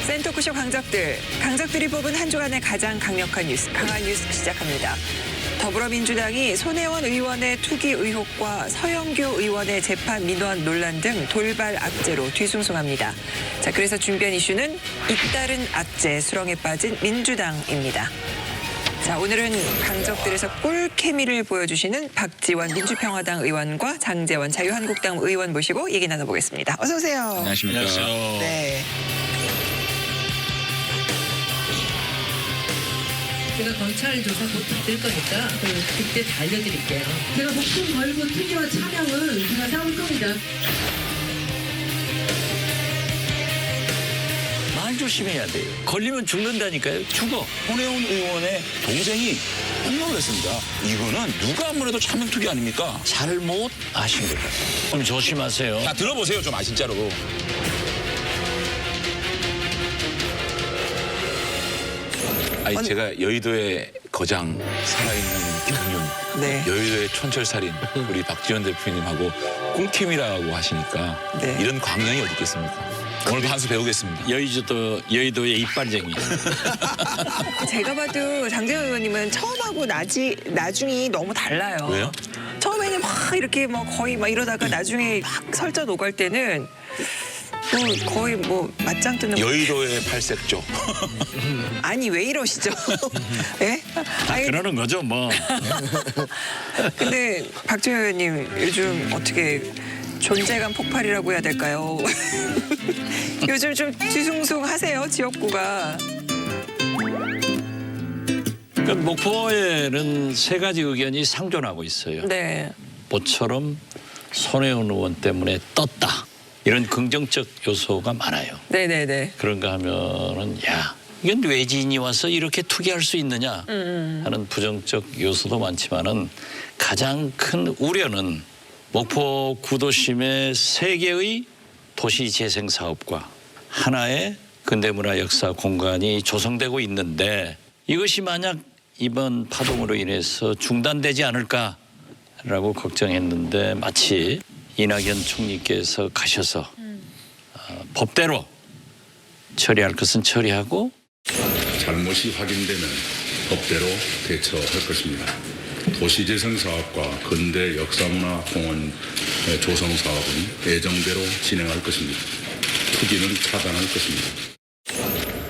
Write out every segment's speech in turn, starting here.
센터쿠쇼 강적들이 뽑은 한 주간의 가장 강력한 뉴스, 강한 뉴스 시작합니다. 더불어민주당이 손혜원 의원의 투기 의혹과 서영교 의원의 재판 민원 논란 등 돌발 악재로 뒤숭숭합니다. 자, 그래서 준비한 이슈는 잇따른 악재 수렁에 빠진 민주당입니다. 자, 오늘은 강적들에서 꿀케미를 보여주시는 박지원 민주평화당 의원과 장제원 자유한국당 의원 모시고 얘기 나눠보겠습니다. 어서 오세요. 안녕하십니까. 네. 제가 검찰 조사 곧 받을 거니까 그때 다 알려드릴게요. 제가 목숨 걸고 투기와 차명은 제가 싸울 겁니다. 말 조심해야 돼요. 걸리면 죽는다니까요. 죽어. 손혜원 의원의 동생이 폭로를 했습니다. 이거는 누가 아무래도 차명 투기 아닙니까? 잘못 아신 거예요. 좀 조심하세요. 자, 들어보세요, 좀 진짜로. 아니, 제가 여의도의 거장 살아있는 경륜, 네. 여의도의 촌철살인 우리 박지원 대표님하고 꿀캠이라고 하시니까 네. 이런 광명이 어디 있겠습니까? 오늘 한 수 배우겠습니다. 여의도의 이빨쟁이. 제가 봐도 장제원 의원님은 처음하고 나중이 너무 달라요. 왜요? 처음에는 막 이렇게 뭐 거의 막 이러다가 나중에 막 설전 오갈 때는 거의 뭐 맞짱 뜨는 여의도의 팔색조. 아니 왜 이러시죠? 예? 아니, 그러는 거죠, 뭐. 근데 박지원 의원님 요즘 어떻게 존재감 폭발이라고 해야 될까요? 요즘 좀 뒤숭숭하세요 지역구가. 그러니까 목포에는 세 가지 의견이 상존하고 있어요. 네. 모처럼 손혜원 의원 때문에 떴다. 이런 긍정적 요소가 많아요. 네네네. 그런가 하면은 야 이건 외지인이 와서 이렇게 투기할 수 있느냐 하는 부정적 요소도 많지만은 가장 큰 우려는 목포 구도심의 세 개의 도시 재생 사업과 하나의 근대문화 역사 공간이 조성되고 있는데 이것이 만약 이번 파동으로 인해서 중단되지 않을까라고 걱정했는데 마치 이낙연 총리께서 가셔서 법대로 처리할 것은 처리하고 잘못이 확인되면 법대로 대처할 것입니다. 도시재생 사업과 근대 역사문화공원 조성 사업은 예정대로 진행할 것입니다. 투기는 차단할 것입니다.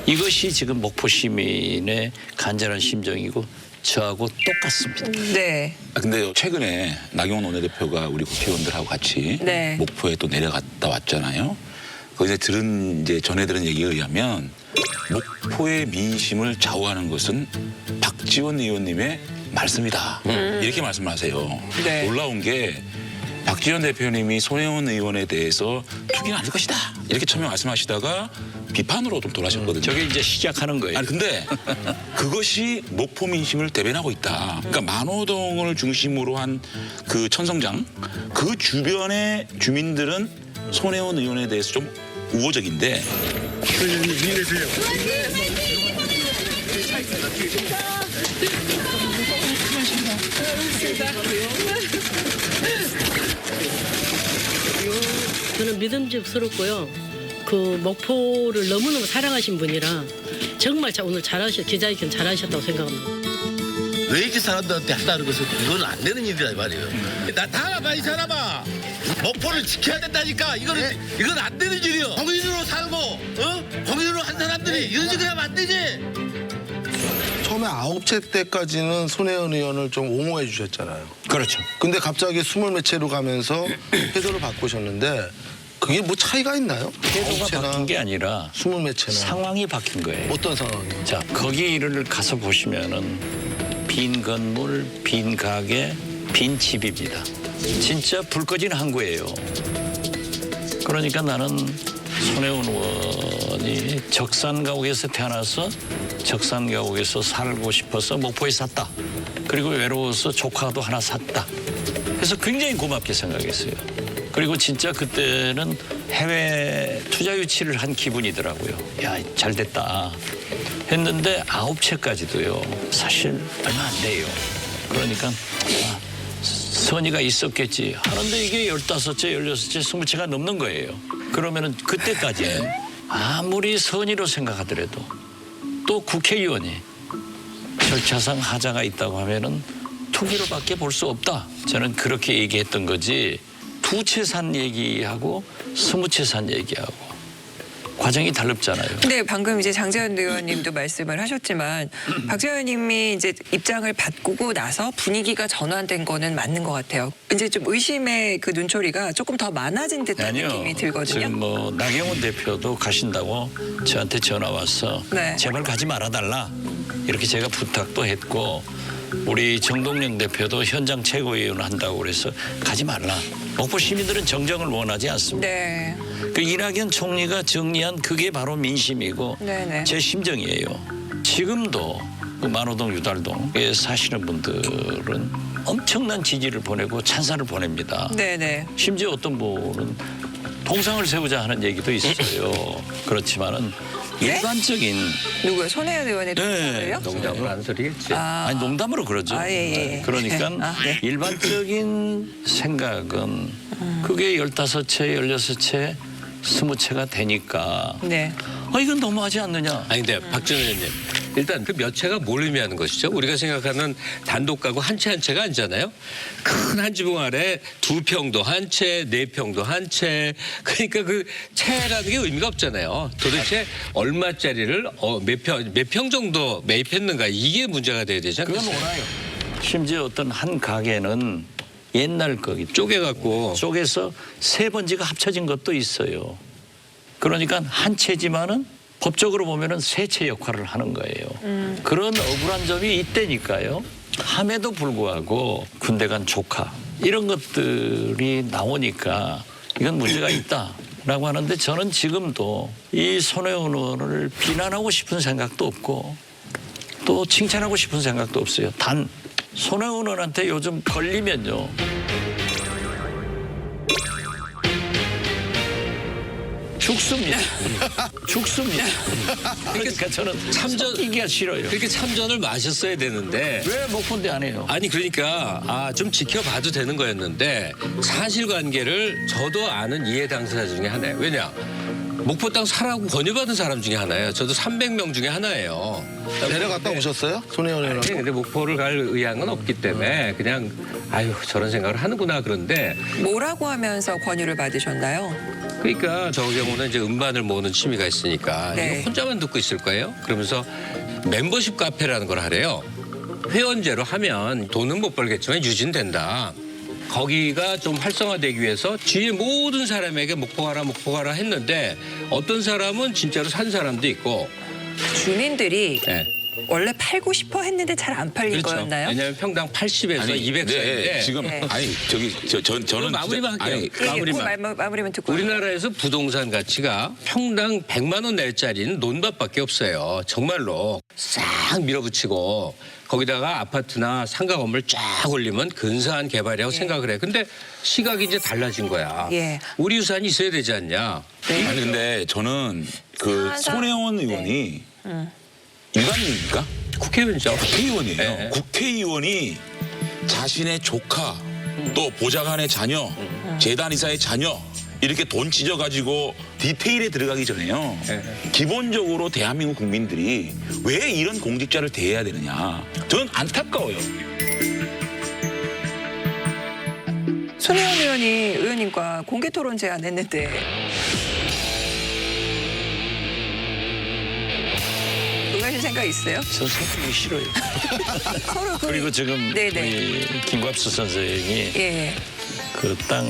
이것이 지금 목포 시민의 간절한 심정이고 저하고 똑같습니다. 네. 근데 최근에 나경원 원내대표가 우리 국회의원들하고 같이 네. 목포에 또 내려갔다 왔잖아요. 거기서 전해 들은 얘기에 의하면 목포의 민심을 좌우하는 것은 박지원 의원님의 말씀이다. 이렇게 말씀을 하세요. 네. 놀라운 게 박지원 대표님이 손혜원 의원에 대해서 투기는 아닐 것이다. 이렇게 처음에 말씀하시다가 비판으로 좀 돌아셨거든요. 저게 이제 시작하는 거예요. 아니 근데 그것이 목포 민심을 대변하고 있다. 그러니까 만호동을 중심으로 한 그 천성장 그 주변의 주민들은 손혜원 의원에 대해서 좀 우호적인데 저는 믿음직스럽고요. 그 목포를 너무너무 사랑하신 분이라 정말 오늘 기자회견 잘하셨다고 생각합니다. 외지 사람들한테 한다는 것은 이건 안 되는 일이라 말이에요. 나 다 알아봐 이 사람아. 목포를 지켜야 된다니까. 이건 안 되는 일이요. 공인으로 살고 공인으로 한 사람들이 이런 식으로 하면 안 되지. 처음에 9채 때까지는 손혜원 의원을 좀 옹호해 주셨잖아요. 그렇죠. 근데 갑자기 20몇 채로 가면서 태도를 바꾸셨는데 그게 뭐 차이가 있나요? 태도가 바뀐 게 아니라 20몇 채나. 상황이 바뀐 거예요. 어떤 상황이요? 자, 거기를 가서 보시면은 빈 건물, 빈 가게, 빈 집입니다. 진짜 불 꺼진 항구예요. 그러니까 나는 손혜원 의원이 적산가옥에서 태어나서 적산가옥에서 살고 싶어서 목포에 샀다. 그리고 외로워서 조카도 하나 샀다. 그래서 굉장히 고맙게 생각했어요. 그리고 진짜 그때는 해외 투자 유치를 한 기분이더라고요. 야, 잘 됐다. 했는데 9채까지도요. 사실 얼마 안 돼요. 그러니까 선의가 있었겠지 하는데 이게 15채, 16채, 20채가 넘는 거예요. 그러면은 그때까지 아무리 선의로 생각하더라도 또 국회의원이 절차상 하자가 있다고 하면은 투기로밖에 볼 수 없다. 저는 그렇게 얘기했던 거지. 2채 산 얘기하고 20채 산 얘기하고 과정이 다릅잖아요. 근데 방금 이제 장재현 의원님도 말씀을 하셨지만 박재현 의원님이 이제 입장을 바꾸고 나서 분위기가 전환된 거는 맞는 것 같아요. 이제 좀 의심의 그 눈초리가 조금 더 많아진 듯한 아니요. 느낌이 들거든요. 지금 뭐 나경원 대표도 가신다고 저한테 전화 와서 네. 제발 가지 말아달라 이렇게 제가 부탁도 했고 우리 정동영 대표도 현장 최고위원 한다고 그래서 가지 말라. 목포 시민들은 정정을 원하지 않습니다. 네. 그 이낙연 총리가 정리한 그게 바로 민심이고 네네. 제 심정이에요. 지금도 그 만호동 유달동에 사시는 분들은 엄청난 지지를 보내고 찬사를 보냅니다. 네네. 심지어 어떤 분은 동상을 세우자 하는 얘기도 있어요. 그렇지만은 네? 일반적인 누구요? 손혜원 의원의 동생을요? 농담으로 한 소리겠지. 아. 아니 농담으로 그러죠. 아, 예, 예. 그러니까 네. 일반적인 생각은 그게 15채, 16채, 20채가 되니까 네. 이건 너무하지 않느냐. 아니 근데 박준 의원님 일단 그 몇 채가 뭘 의미하는 것이죠? 우리가 생각하는 단독 가구 한 채 한 채가 아니잖아요. 큰 한 지붕 아래 2평도 한 채, 4평도 한 채. 그러니까 그 채라는 게 의미가 없잖아요. 도대체 얼마짜리를 몇 평 정도 매입했는가 이게 문제가 돼야 되지 그건 않겠어요? 옳아요. 심지어 어떤 한 가게는 옛날 거기 쪼개갖고 쪼개서 세 번지가 합쳐진 것도 있어요. 그러니까 한 채지만은 법적으로 보면은 세 채 역할을 하는 거예요. 그런 억울한 점이 있다니까요. 함에도 불구하고 군대 간 조카 이런 것들이 나오니까 이건 문제가 있다라고 하는데 저는 지금도 이 손혜원 의원을 비난하고 싶은 생각도 없고 또 칭찬하고 싶은 생각도 없어요. 단 손혜원 의원한테 요즘 걸리면요. 죽습니다. 죽습니다. 그러니까 저는 참전이기가 싫어요. 그렇게 참전을 마셨어야 되는데 왜 목포인데 안 해요? 아니 그러니까 좀 지켜봐도 되는 거였는데 사실관계를 저도 아는 이해 당사자 중에 하나예요. 왜냐? 목포 땅 사라고 권유받은 사람 중에 하나예요. 저도 300명 중에 하나예요. 내려갔다 오셨어요? 손혜원 아니, 의원하고? 근데 목포를 갈 의향은 없기 때문에 그냥 아유 저런 생각을 하는구나 그런데 뭐라고 하면서 권유를 받으셨나요? 그러니까 저 경우는 이제 음반을 모으는 취미가 있으니까 네. 이거 혼자만 듣고 있을 거예요. 그러면서 멤버십 카페라는 걸 하래요. 회원제로 하면 돈은 못 벌겠지만 유진된다. 거기가 좀 활성화되기 위해서 주위의 모든 사람에게 목포 가라 했는데 어떤 사람은 진짜로 산 사람도 있고 주민들이 네. 원래 팔고 싶어 했는데 잘 안 팔린 그렇죠. 거였나요? 왜냐하면 평당 80에서 200 사이인데 지금 네. 아니 저기 저는 마무리만 진짜- 할게요. 아니, 예, 마무리만. 마무리만 듣고. 우리나라에서 부동산 가치가 평당 100만 원 낼짜리는 논밭밖에 없어요. 정말로 싹 밀어붙이고 거기다가 아파트나 상가 건물 쫙 올리면 근사한 개발이라고 생각을 해. 근데 시각이 이제 달라진 거야. 예. 우리 유산이 있어야 되지 않냐. 아니 근데 저는 그 사자- 손혜원 의원이 일반인입니까? 국회의원이죠. 국회의원이에요. 네. 국회의원이 자신의 조카 또 보좌관의 자녀, 재단 이사의 자녀 이렇게 돈 찢어가지고 디테일에 들어가기 전에요. 네. 기본적으로 대한민국 국민들이 왜 이런 공직자를 대해야 되느냐. 저는 안타까워요. 손혜원 의원이 의원님과 공개 토론 제안 했는데 응하실 생각 있어요? 저 성격이 싫어요. 서로 그리고 지금 네네. 우리 김갑수 선생이 예. 그 땅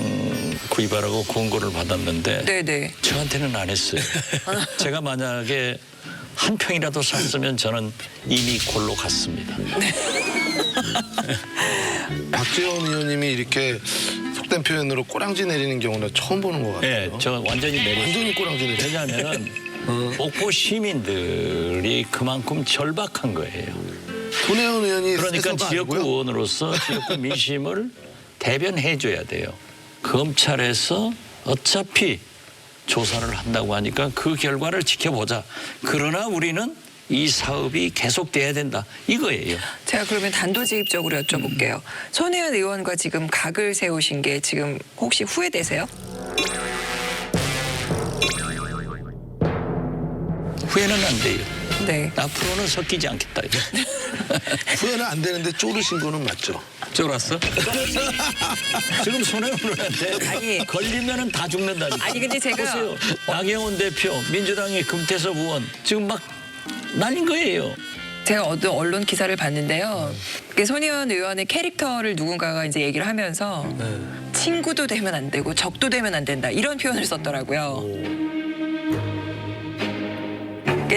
구입하라고 공고를 받았는데 네네. 저한테는 안 했어요. 제가 만약에 한 평이라도 샀으면 저는 이미 골로 갔습니다. 박재원 의원님이 이렇게 속된 표현으로 꼬랑지 내리는 경우는 처음 보는 것 네, 같아요. 저 완전히 내렸어요. 완전히 꼬랑지 내리죠. 왜냐하면 목포 시민들이 그만큼 절박한 거예요. 손혜원 의원이 그러니까 세서가 지역구 아니고요. 의원으로서 지역구 민심을 대변해줘야 돼요. 검찰에서 어차피 조사를 한다고 하니까 그 결과를 지켜보자. 그러나 우리는 이 사업이 계속돼야 된다. 이거예요. 제가 그러면 단도직입적으로 여쭤볼게요. 손혜원 의원과 지금 각을 세우신 게 지금 혹시 후회되세요? 후회는 안 돼요. 네. 앞으로는 섞이지 않겠다. 후회는 안 되는데 쪼르신 거는 맞죠? 쫄았어? 지금 손혜원한테 아니. 걸리면은 다 죽는다니까. 아니, 근데 제가 보세요. 나경원 대표, 민주당의 금태섭 의원 지금 막 날린 거예요. 제가 어떤 언론 기사를 봤는데요. 손혜원 의원의 캐릭터를 누군가가 이제 얘기를 하면서 친구도 되면 안 되고 적도 되면 안 된다 이런 표현을 썼더라고요.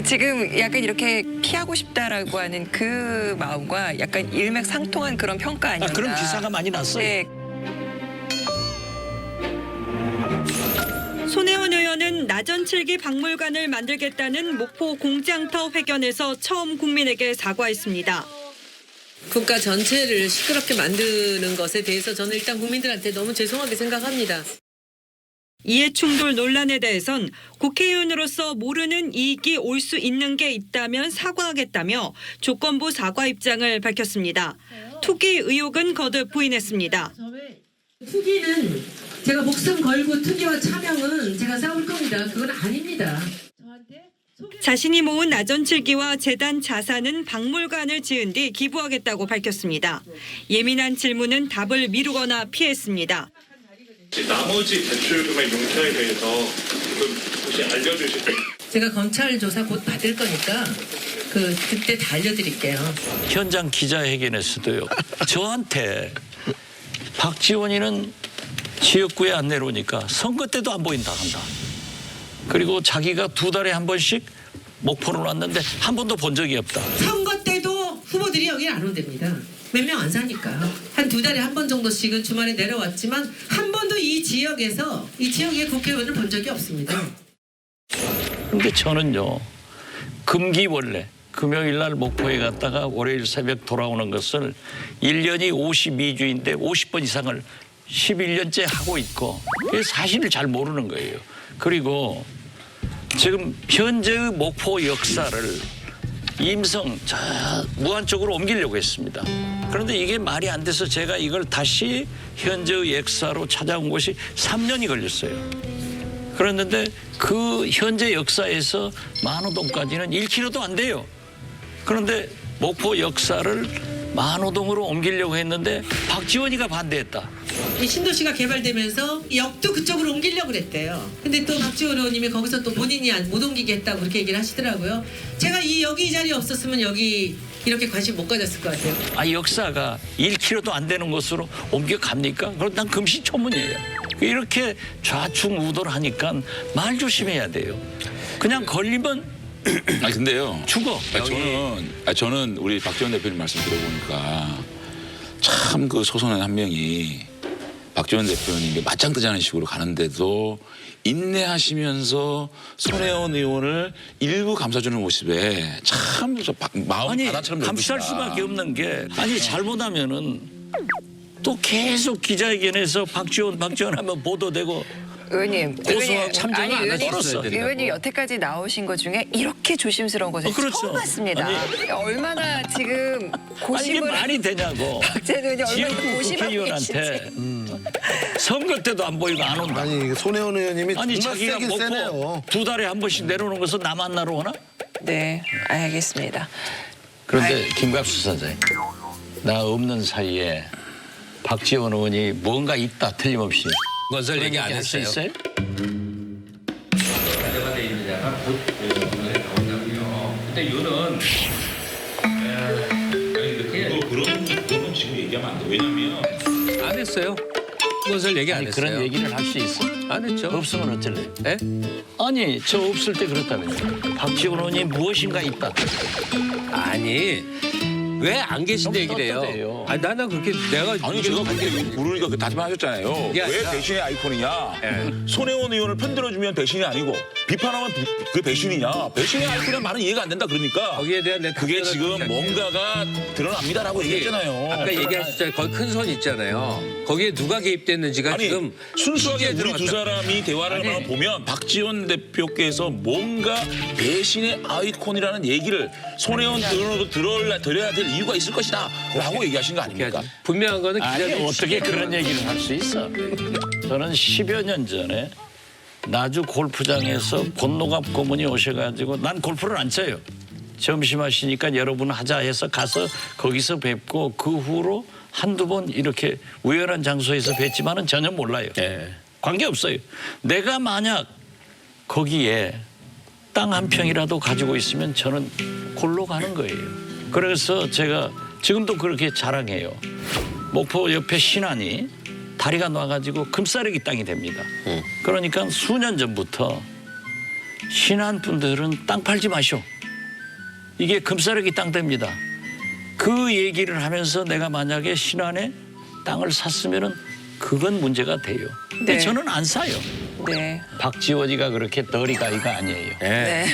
지금 약간 이렇게 피하고 싶다라고 하는 그 마음과 약간 일맥상통한 그런 평가 아닌가. 그런 기사가 많이 났어요. 네. 손혜원 의원은 나전칠기 박물관을 만들겠다는 목포 공장터 회견에서 처음 국민에게 사과했습니다. 국가 전체를 시끄럽게 만드는 것에 대해서 저는 일단 국민들한테 너무 죄송하게 생각합니다. 이해충돌 논란에 대해선 국회의원으로서 모르는 이익이 올 수 있는 게 있다면 사과하겠다며 조건부 사과 입장을 밝혔습니다. 투기 의혹은 거듭 부인했습니다. 투기는 제가 목숨 걸고 투기와 차명은 제가 싸울 겁니다. 그건 아닙니다. 자신이 모은 나전칠기와 재단 자산은 박물관을 지은 뒤 기부하겠다고 밝혔습니다. 예민한 질문은 답을 미루거나 피했습니다. 나머지 대출 금액 용처에 대해서 지금 혹시 알려주실 수 있나요? 제가 검찰 조사 곧 받을 거니까 그때 다 알려드릴게요. 현장 기자회견에서도요. 저한테 박지원이는 지역구에 안 내려오니까 선거 때도 안 보인다 한다. 그리고 자기가 2달에 한 번씩 목포를 왔는데 한 번도 본 적이 없다. 선거 때도 후보들이 여기 안 온답니다. 몇 명 안 사니까. 한 2달에 한 번 정도씩은 주말에 내려왔지만 한 번도 이 지역의 국회의원을 본 적이 없습니다. 근데 저는요. 금기원래 금요일 날 목포에 갔다가 월요일 새벽 돌아오는 것을 1년이 52주인데 50번 이상을 11년째 하고 있고 그게 사실을 잘 모르는 거예요. 그리고 지금 현재의 목포 역사를 임성 저 무안 쪽으로 옮기려고 했습니다. 그런데 이게 말이 안 돼서 제가 이걸 다시 현재의 역사로 찾아온 것이 3년이 걸렸어요. 그랬는데 그 현재 역사에서 만호동까지는 1km도 안 돼요. 그런데 목포 역사를 만호동으로 옮기려고 했는데 박지원이가 반대했다. 이 신도시가 개발되면서 역도 그쪽으로 옮기려고 그랬대요. 근데 또 박지원 의원님이 거기서 또 본인이 못 옮기겠다고 그렇게 얘기를 하시더라고요. 제가 여기 이 자리에 없었으면 여기 이렇게 관심 못 가졌을 것 같아요. 역사가 1km도 안 되는 곳으로 옮겨갑니까? 그럼 난 금시초문이에요. 이렇게 좌충우돌 하니까 말 조심해야 돼요. 그냥 걸리면 근데요. 죽어. 저는 우리 박지원 대표님 말씀 들어보니까 참 그 소선한 한 명이 박지원 대표님이 맞짱 뜨자는 식으로 가는데도 인내하시면서 손혜원 의원을 일부 감싸주는 모습에 참 마음 바다처럼 감쌀 수밖에 없는 게 잘못하면은 또 계속 기자회견에서 박지원 하면 보도되고 의원님, 고소하고 참전을 안 하셨어요. 의원님 여태까지 나오신 것 중에 이렇게 조심스러운 것을 그렇죠. 처음 봤습니다. 얼마나 지금 이게 고심을 말이 되냐고. 박재현 의원이 얼마나 지역구 고심하고 국회의원한테 계신지. 선거 때도 안 보이고 안 온다. 손혜원 의원님이 정말 자기가 세긴 세네요. 먹고 2달에 한 번씩 내려오는 것을 나 만나러 오나? 네, 알겠습니다. 그런데 김갑수 사장님, 나 없는 사이에 박지원 의원이 뭔가 있다 틀림없이. 건설 얘기 안 할 수 했어요. 있어요? 가져가 돼 있느냐가 곧 나온다고요. 근데 이거는 그런 지금 얘기하면 안 돼. 왜냐면 안 했어요. 건설 얘기 안 했어요. 그런 얘기를 할 수 있어? 안 했죠. 없으면 어쩔래? 예? 아니 저 없을 때 그렇다면요. 박지원 의원이 무엇인가 있다. 아니 왜 안 계신데 얘기를 해요? 떳떳해요. 아니 나는 그렇게 내가 제가 그렇게 물으니까 그 다시마 하셨잖아요. 이게 왜 아니라- 배신의 아이콘이냐? 손혜원 의원을 편들어주면 배신이 아니고 비판하면 그 배신이냐? 배신의 아이콘이란 말은 이해가 안 된다 그러니까. 거기에 대한 내 그게 답변은 지금 그렇지 않아요. 뭔가가 드러납니다라고 얘기했잖아요. 아까 얘기하셨잖아요. 거기 큰 선 있잖아요. 거기에 누가 개입됐는지가 아니 지금 순수하게 취지에 우리 두 들어갔다. 사람이 대화를 아니. 보면 박지원 대표께서 뭔가 배신의 아이콘이라는 얘기를 손혜원 의원으로 드려야 될 이유가 있을 것이다 라고 얘기하신 거 아닙니까? 분명한 거는 아니 기자들 어떻게 그런 얘기를 할 수 있어? 저는 10여 년 전에 나주 골프장에서 본노갑 고문이 오셔가지고 난 골프를 안 쳐요. 점심하시니까 여러분 하자 해서 가서 거기서 뵙고 그 후로 한두 번 이렇게 우연한 장소에서 뵀지만은 전혀 몰라요. 관계없어요. 내가 만약 거기에 땅 한 평이라도 가지고 있으면 저는 골로 가는 거예요. 그래서 제가 지금도 그렇게 자랑해요. 목포 옆에 신안이 다리가 놔가지고 금싸르기 땅이 됩니다. 그러니까 수년 전부터 신안 분들은 땅 팔지 마시오. 이게 금싸르기 땅 됩니다. 그 얘기를 하면서 내가 만약에 신안에 땅을 샀으면은 그건 문제가 돼요. 근데 네. 저는 안 사요. 네. 박지원이가 그렇게 덜이가이가 아니에요. 네.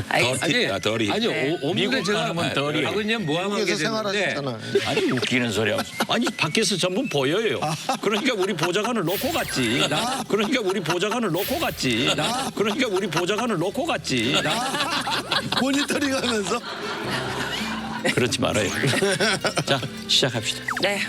알겠습니다. 덜이. 아니 미국 미국 제가 사람은 덜이에요. 박은영 모함하게 미국에서 됐는데 생활하셨잖아요. 아니 웃기는 소리야. 아니 밖에서 전부 보여요. 그러니까 우리 보좌관을 놓고 갔지. 그러니까 우리 보좌관을 놓고 갔지. 그러니까 우리 보좌관을 놓고 갔지. 모니터링 하면서 그렇지 말아요. 자 시작합시다. 네.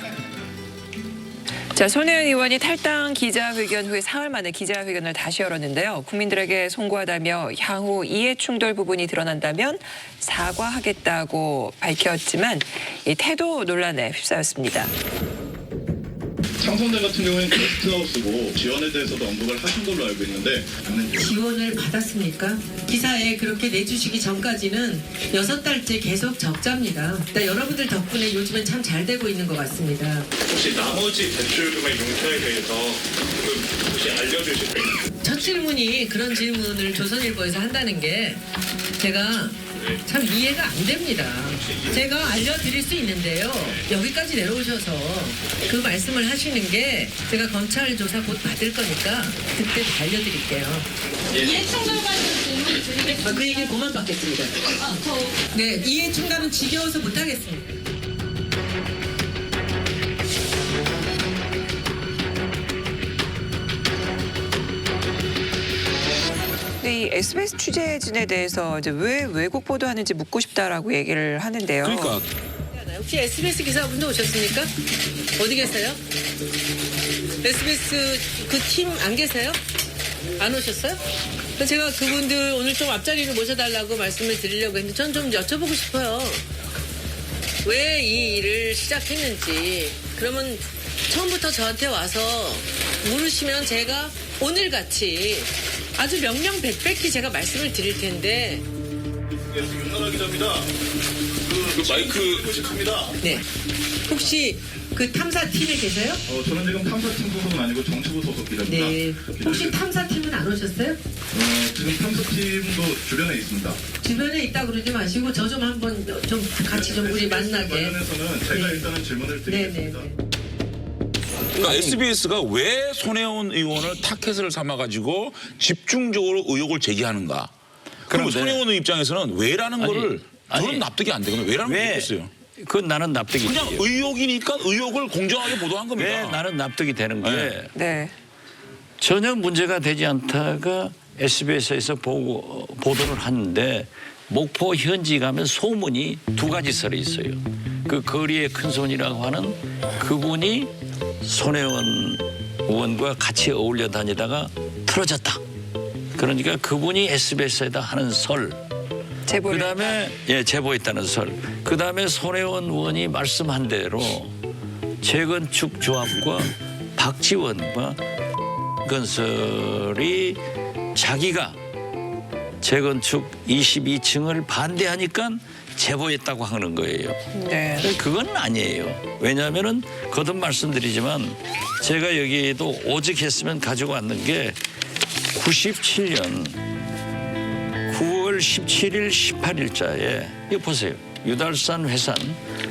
자, 손혜원 의원이 탈당 기자회견 후에 사흘 만에 기자회견을 다시 열었는데요. 국민들에게 송구하다며 향후 이해 충돌 부분이 드러난다면 사과하겠다고 밝혔지만 이 태도 논란에 휩싸였습니다. 창선대 같은 경우에는 게스트하우스고 지원에 대해서도 언급을 하신 걸로 알고 있는데 지원을 받았습니까? 기사에 그렇게 내주시기 전까지는 6달째 계속 적자입니다. 그러니까 여러분들 덕분에 요즘은 참 잘 되고 있는 것 같습니다. 혹시 나머지 대출 금액 용처에 대해서 혹시 알려주실 수 있나요? 첫 질문이 그런 질문을 조선일보에서 한다는 게 제가 참 이해가 안 됩니다. 제가 알려드릴 수 있는데요. 여기까지 내려오셔서 그 말씀을 하시는 게 제가 검찰 조사 곧 받을 거니까 그때 다 알려드릴게요. 이해충돌 관련 질문 드리겠습니다. 그 얘기 그만 받겠습니다. 네, 이해 충돌은 지겨워서 못 하겠습니다. 근데 이 SBS 취재진에 대해서 이제 왜 왜곡 보도하는지 묻고 싶다라고 얘기를 하는데요. 그러니까 혹시 SBS 기사분도 오셨습니까? 어디 계세요? SBS 그 팀 안 계세요? 안 오셨어요? 그래서 제가 그분들 오늘 좀 앞자리로 모셔달라고 말씀을 드리려고 했는데 전 좀 여쭤보고 싶어요. 왜 이 일을 시작했는지. 그러면 처음부터 저한테 와서 물으시면 제가 오늘같이 아주 명명백백히 제가 말씀을 드릴 텐데. 윤나라 기자입니다. 그 마이크 소식합니다. 네. 혹시 그 탐사팀에 계세요? 저는 지금 탐사팀 소속은 아니고 정치부 소속 기자입니다. 네. 혹시 탐사팀은 안 오셨어요? 지금 탐사팀도 주변에 있습니다. 주변에 있다 그러지 마시고 저 좀 한번 좀 같이 좀 우리 만나게. 관련해서는 제가 네. 일단은 질문을 네네. 드리겠습니다. 그러니까 SBS가 왜 손혜원 의원을 타켓을 삼아가지고 집중적으로 의혹을 제기하는가? 그럼 그런데- 손혜원 의원 입장에서는 왜라는 아니, 거를 저는 아니, 납득이 안 되거든요. 왜라는 걸 왜? 모르겠어요. 그건 나는 납득이 그냥 돼요. 의혹이니까 의혹을 공정하게 보도한 겁니다. 왜 나는 납득이 되는 게 네. 네. 전혀 문제가 되지 않다가 SBS에서 보도를 하는데 목포 현지 가면 소문이 두 가지 썰이 있어요. 그 거리의 큰손이라고 하는 그분이 손혜원 의원과 같이 어울려 다니다가 틀어졌다. 그러니까 그분이 SBS에다 하는 설. 제보를 그다음에 제보했다는 설. 그다음에 손혜원 의원이 말씀한 대로 재건축 조합과 박지원과 건설이 자기가 재건축 22층을 반대하니까 제보했다고 하는 거예요. 네. 그건 아니에요. 왜냐하면은 거듭 말씀드리지만 제가 여기에도 오직 했으면 가지고 왔는 게 97년 9월 17일 18일자에 이거 보세요. 유달산 회산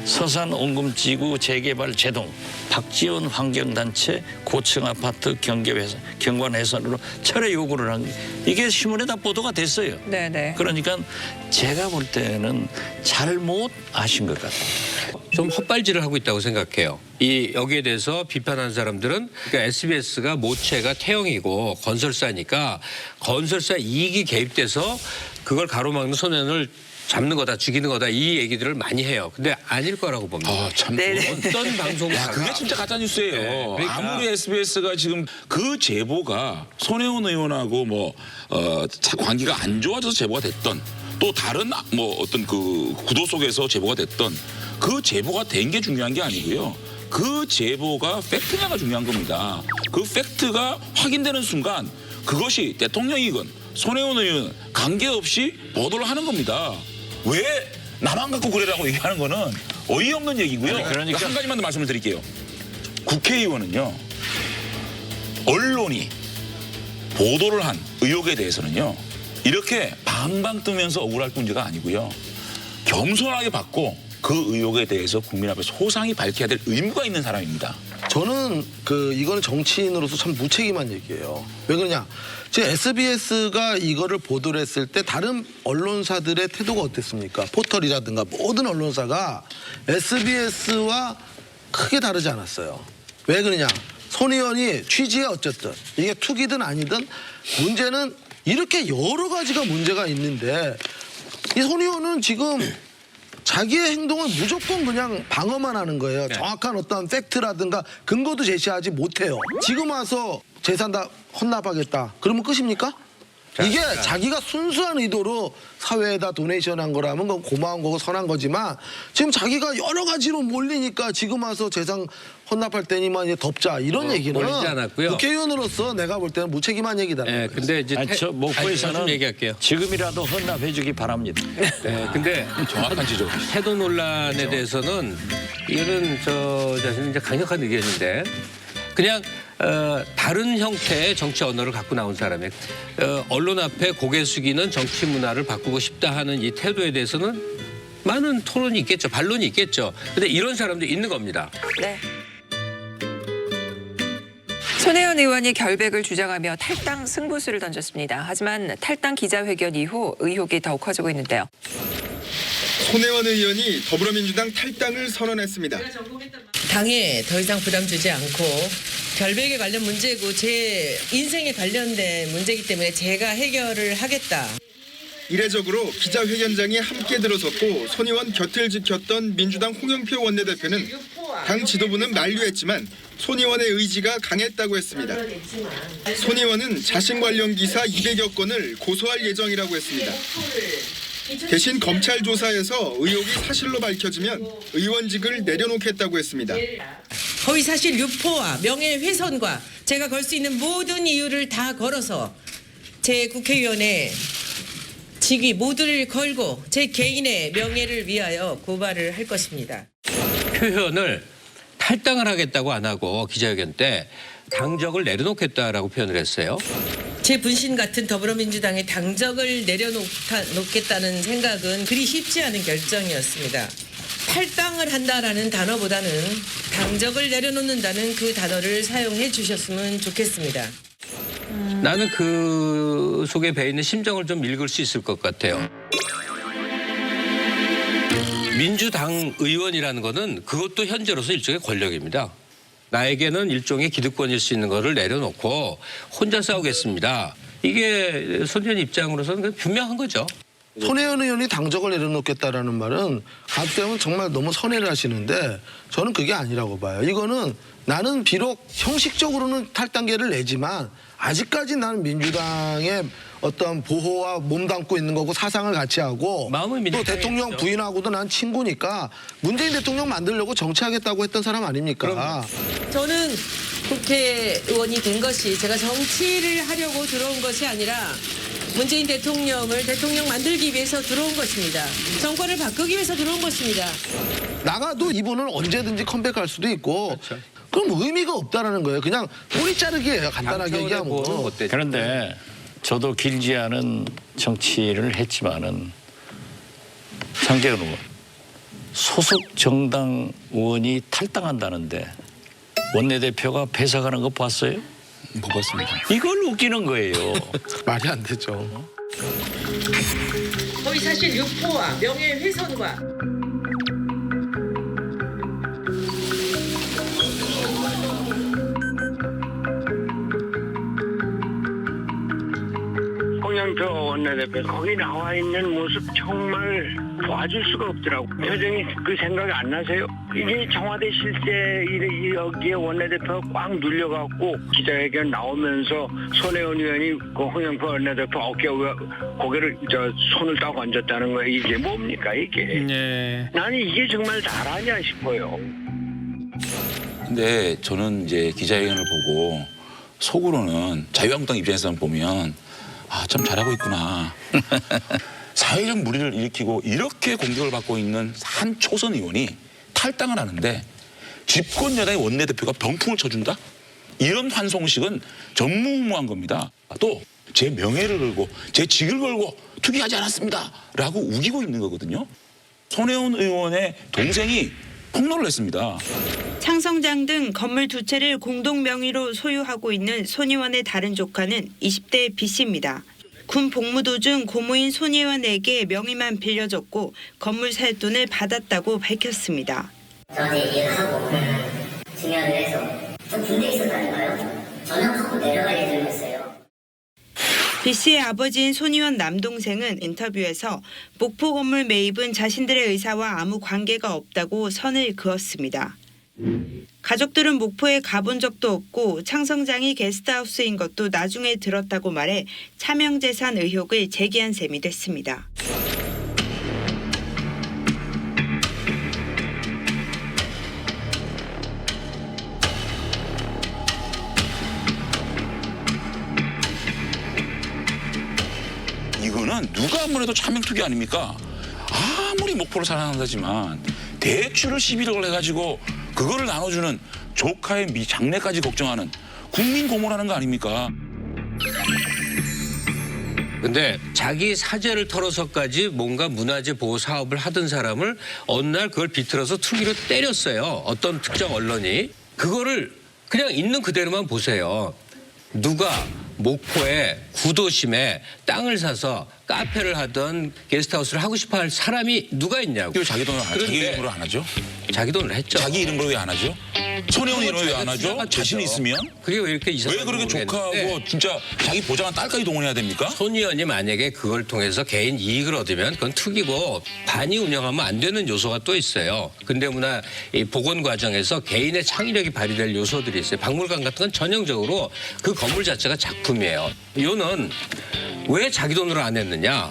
서산 온금지구 재개발 제동 박지원 환경단체 고층 아파트 경관 해산으로 철회 요구를 한 이게 신문에 다 보도가 됐어요. 네네. 그러니까 제가 볼 때는 잘못 아신 것 같아요. 좀 헛발질을 하고 있다고 생각해요. 이 여기에 대해서 비판하는 사람들은 그러니까 SBS가 모체가 태영이고 건설사니까 건설사 이익이 개입돼서 그걸 가로막는 손해를 잡는 거다, 죽이는 거다 이 얘기들을 많이 해요. 근데 아닐 거라고 봅니다. 참. 어떤 방송사가 그게 진짜 가짜 뉴스예요. 네, 그러니까. 아무리 SBS가 지금 그 제보가 손혜원 의원하고 관계가 안 좋아져서 제보가 됐던 또 다른 어떤 그 구도 속에서 제보가 됐던 그 제보가 된 게 중요한 게 아니고요. 그 제보가 팩트냐가 중요한 겁니다. 그 팩트가 확인되는 순간 그것이 대통령이건 손혜원 의원 관계없이 보도를 하는 겁니다. 왜 나만 갖고 그래라고 얘기하는 거는 어이없는 얘기고요. 그러니까 한 가지만 더 말씀을 드릴게요. 국회의원은요. 언론이 보도를 한 의혹에 대해서는요. 이렇게 방방 뜨면서 억울할 문제가 아니고요. 겸손하게 받고 그 의혹에 대해서 국민 앞에 소상히 밝혀야 될 의무가 있는 사람입니다. 저는 이거는 정치인으로서 참 무책임한 얘기예요. 왜 그러냐? 지금 SBS가 이거를 보도를 했을 때 다른 언론사들의 태도가 어땠습니까? 포털이라든가 모든 언론사가 SBS와 크게 다르지 않았어요. 왜 그러냐? 손 의원이 취지에 어쨌든 이게 투기든 아니든 문제는 이렇게 여러 가지가 문제가 있는데 이 손 의원은 지금 자기의 행동을 무조건 그냥 방어만 하는 거예요. 정확한 어떤 팩트라든가 근거도 제시하지 못해요. 지금 와서 재산 다 헌납하겠다. 그러면 끝입니까? 이게 자기가 순수한 의도로 사회에다 도네이션한 거라면 그건 고마운 거고 선한 거지만 지금 자기가 여러 가지로 몰리니까 지금 와서 재산 헌납할 때니만 이제 덮자 이런 얘기는 몰리지 않았고요. 국회의원으로서 내가 볼 때는 무책임한 얘기다. 네, 근데 이제 저 목포에서는 얘기할게요. 지금이라도 헌납해주기 바랍니다. 네, 근데 정확한 지적. 태도 논란에 대해서는 이거는 저 자신은 이제 강력한 의견인데 그냥 다른 형태의 정치 언어를 갖고 나온 사람의 언론 앞에 고개 숙이는 정치 문화를 바꾸고 싶다 하는 이 태도에 대해서는 많은 토론이 있겠죠. 반론이 있겠죠. 근데 이런 사람도 있는 겁니다. 네. 손혜원 의원이 결백을 주장하며 탈당 승부수를 던졌습니다. 하지만 탈당 기자회견 이후 의혹이 더욱 커지고 있는데요. 손혜원 의원이 더불어민주당 탈당을 선언했습니다. 당에 더 이상 부담 주지 않고 결백에 관련 문제고 제 인생에 관련된 문제이기 때문에 제가 해결을 하겠다. 이례적으로 기자회견장에 함께 들어섰고 손 의원 곁을 지켰던 민주당 홍영표 원내대표는 당 지도부는 만류했지만 손 의원의 의지가 강했다고 했습니다. 손 의원은 자신 관련 기사 200여 건을 고소할 예정이라고 했습니다. 대신 검찰 조사에서 의혹이 사실로 밝혀지면 의원직을 내려놓겠다고 했습니다. 허위사실 유포와 명예훼손과 제가 걸 수 있는 모든 이유를 다 걸어서 제 국회의원의 직위 모두를 걸고 제 개인의 명예를 위하여 고발을 할 것입니다. 표현을 탈당을 하겠다고 안 하고 기자회견 때 당적을 내려놓겠다라고 표현을 했어요. 제 분신 같은 더불어민주당의 당적을 내려놓겠다는 생각은 그리 쉽지 않은 결정이었습니다. 탈당을 한다라는 단어보다는 당적을 내려놓는다는 그 단어를 사용해 주셨으면 좋겠습니다. 나는 그 속에 배 있는 심정을 좀 읽을 수 있을 것 같아요. 민주당 의원이라는 거는 그것도 현재로서 일종의 권력입니다. 나에게는 일종의 기득권일 수 있는 거를 내려놓고 혼자 싸우겠습니다. 이게 손 의원 입장으로서는 분명한 거죠. 손혜원 의원이 당적을 내려놓겠다라는 말은 가급적이면 정말 너무 선회를 하시는데 저는 그게 아니라고 봐요. 이거는 나는 비록 형식적으로는 탈당계를 내지만 아직까지 나는 민주당의 어떤 보호와 몸담고 있는 거고 사상을 같이 하고 또 대통령 있죠. 부인하고도 난 친구니까 문재인 대통령 만들려고 정치하겠다고 했던 사람 아닙니까? 저는 국회의원이 된 것이 제가 정치를 하려고 들어온 것이 아니라 문재인 대통령을 대통령 만들기 위해서 들어온 것입니다. 정권을 바꾸기 위해서 들어온 것입니다. 나가도 이분은 언제든지 컴백할 수도 있고 그럼 의미가 없다라는 거예요. 그냥 꼬리 자르기예요. 간단하게 얘기하면. 그런데 저도 길지 않은 정치를 했지만은 장재현 의원 소속 정당 의원이 탈당한다는데 원내대표가 배석하는 거 봤어요? 못 봤습니다. 이걸 웃기는 거예요. 말이 안 되죠. 허위사실 유포와 명예훼손과 홍영표 원내대표 거기 나와 있는 모습 정말 도와줄 수가 없더라고. 표정이 그 생각이 안 나세요? 이게 청와대 실제 여기에 원내대표가 꽉 눌려갖고 기자회견 나오면서 손혜원 의원이 그 홍영표 원내대표 어깨 고개를 손을 딱 얹었다는 거예요. 이게 뭡니까 이게? 네. 나는 이게 정말 잘하냐 싶어요. 근데 저는 이제 기자회견을 보고 속으로는 자유한국당 입장에서 보면 아, 참 잘하고 있구나. 사회적 물의를 일으키고 이렇게 공격을 받고 있는 한 초선 의원이 탈당을 하는데 집권 여당의 원내대표가 병풍을 쳐준다? 이런 환송식은 전무후무한 겁니다. 또 제 명예를 걸고 제 직을 걸고 투기하지 않았습니다 라고 우기고 있는 거거든요. 손혜원 의원의 동생이 폭로를 했습니다. 창성장 등 건물 2채를 공동 명의로 소유하고 있는 손 의원의 다른 조카는 20대 B씨입니다. 군 복무 도중 고모인 손 의원에게 명의만 빌려줬고 건물 살 돈을 받았다고 밝혔습니다. 저한테 얘기를 하고 증여를 해서 저 군대에 있었다는 거예요. 전역하고 내려갈 예정이었어요. B씨의 아버지인 손 의원 남동생은 인터뷰에서 목포 건물 매입은 자신들의 의사와 아무 관계가 없다고 선을 그었습니다. 가족들은 목포에 가본 적도 없고 창성장이 게스트하우스인 것도 나중에 들었다고 말해 차명재산 의혹을 제기한 셈이 됐습니다. 이거는 누가 아무래도 차명투기 아닙니까? 아무리 목포를 사랑한다지만 대출을 11억을 해가지고 그거를 나눠주는 조카의 장래까지 걱정하는 국민 고모라는 거 아닙니까? 근데 자기 사재를 털어서까지 뭔가 문화재 보호 사업을 하던 사람을 어느 날 그걸 비틀어서 투기로 때렸어요. 어떤 특정 언론이. 그거를 그냥 있는 그대로만 보세요. 누가 목포에 구도심에 땅을 사서 카페를 하던 게스트하우스를 하고 싶어 할 사람이 누가 있냐고. 자기 돈을 자기 이름으로 안 하죠? 자기 돈을 했죠. 자기 이름으로 왜 안 하죠? 손혜원 이름으로 왜 안 하죠? 자신이 있으면? 그게 왜 이렇게 이상한지 왜 그렇게 모르겠는데. 조카하고 진짜 자기 보장한 딸까지 동원해야 됩니까? 손 의원이 만약에 그걸 통해서 개인 이익을 얻으면 그건 투기고 반이 운영하면 안 되는 요소가 또 있어요. 근대문화 복원 과정에서 개인의 창의력이 발휘될 요소들이 있어요. 박물관 같은 건 전형적으로 그 건물 자체가 작품이에요. 이거는 왜 자기 돈으로 안 했느냐?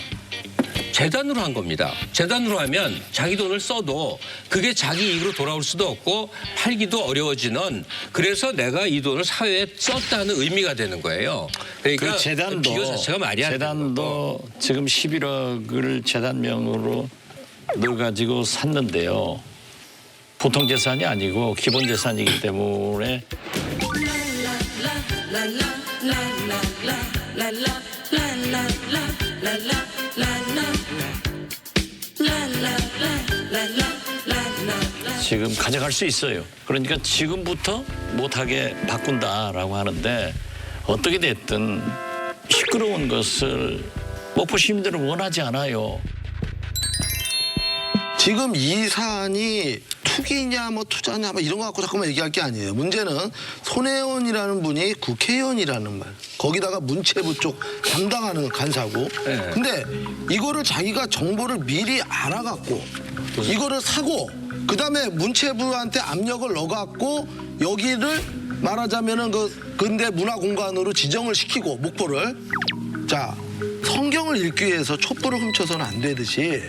재단으로 한 겁니다. 재단으로 하면 자기 돈을 써도 그게 자기 이익으로 돌아올 수도 없고 팔기도 어려워지는, 그래서 내가 이 돈을 사회에 썼다는 의미가 되는 거예요. 그러니까 그 재단도 비교 자체가 말이 안 되는 재단도 지금 11억을 재단명으로 넣어가지고 샀는데요. 보통 재산이 아니고 기본 재산이기 때문에 지금 가져갈 수 있어요. 그러니까 지금부터 못하게 바꾼다라고 하는데 어떻게 됐든 시끄러운 것을 목포 시민들은 원하지 않아요. 지금 이 사안이 투기냐 뭐 투자냐 뭐 이런 거 갖고 자꾸만 얘기할 게 아니에요. 문제는 손혜원이라는 분이 국회의원이라는 말, 거기다가 문체부 쪽 담당하는 간사고. 네. 근데 이거를 자기가 정보를 미리 알아갖고 이거를 사고 그다음에 문체부한테 압력을 넣어갖고 여기를 말하자면은 그 근대 문화공간으로 지정을 시키고 목포를, 자, 성경을 읽기 위해서 촛불을 훔쳐서는 안 되듯이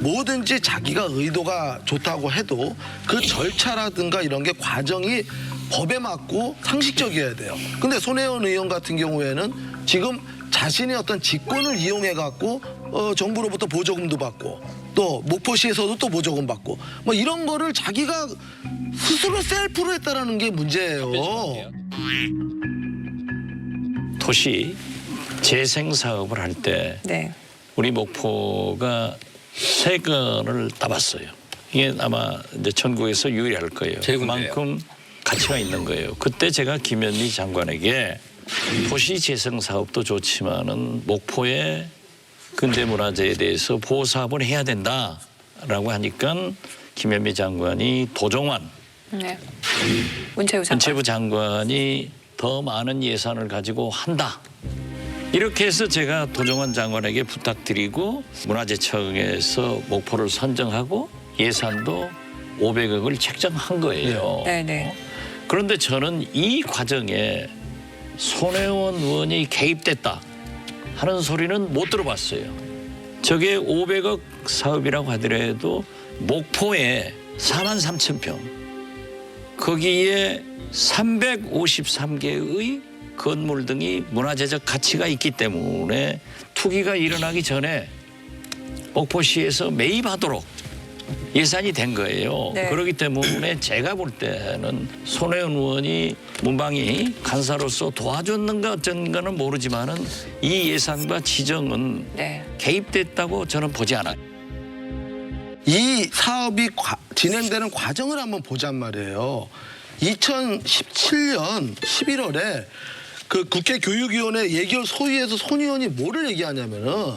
뭐든지 자기가 의도가 좋다고 해도 그 절차라든가 이런 게 과정이 법에 맞고 상식적이어야 돼요. 근데 손혜원 의원 같은 경우에는 지금 자신의 어떤 직권을 이용해 갖고 정부로부터 보조금도 받고 또 목포시에서도 또 보조금 받고 뭐 이런 거를 자기가 스스로 셀프로 했다라는 게 문제예요. 도시 재생 사업을 할 때 네. 우리 목포가 세 건을 따봤어요. 이게 아마 이제 전국에서 유일할 거예요. 그만큼 가치가 있는 거예요. 그때 제가 김현미 장관에게 도시 재생 사업도 좋지만은 목포의 근대문화재에 대해서 보호 사업을 해야 된다라고 하니까 김현미 장관이 도종환 네. 문체부 장관. 문체부 장관이 더 많은 예산을 가지고 한다. 이렇게 해서 제가 도정원 장관에게 부탁드리고 문화재청에서 목포를 선정하고 예산도 500억을 책정한 거예요. 네네. 그런데 저는 이 과정에 손혜원 의원이 개입됐다 하는 소리는 못 들어봤어요. 저게 500억 사업이라고 하더라도 목포에 43,000평 거기에 353개의 건물 등이 문화재적 가치가 있기 때문에 투기가 일어나기 전에 목포시에서 매입하도록 예산이 된 거예요. 네. 그렇기 때문에 제가 볼 때는 손혜원 의원이 문방위 간사로서 도와줬는가 어쩐가는 모르지만은 이 예산과 지정은 네. 개입됐다고 저는 보지 않아요. 이 사업이 진행되는 과정을 한번 보잔 말이에요. 2017년 11월에 그 국회 교육위원회 예결 소위에서 손 의원이 뭐를 얘기하냐면은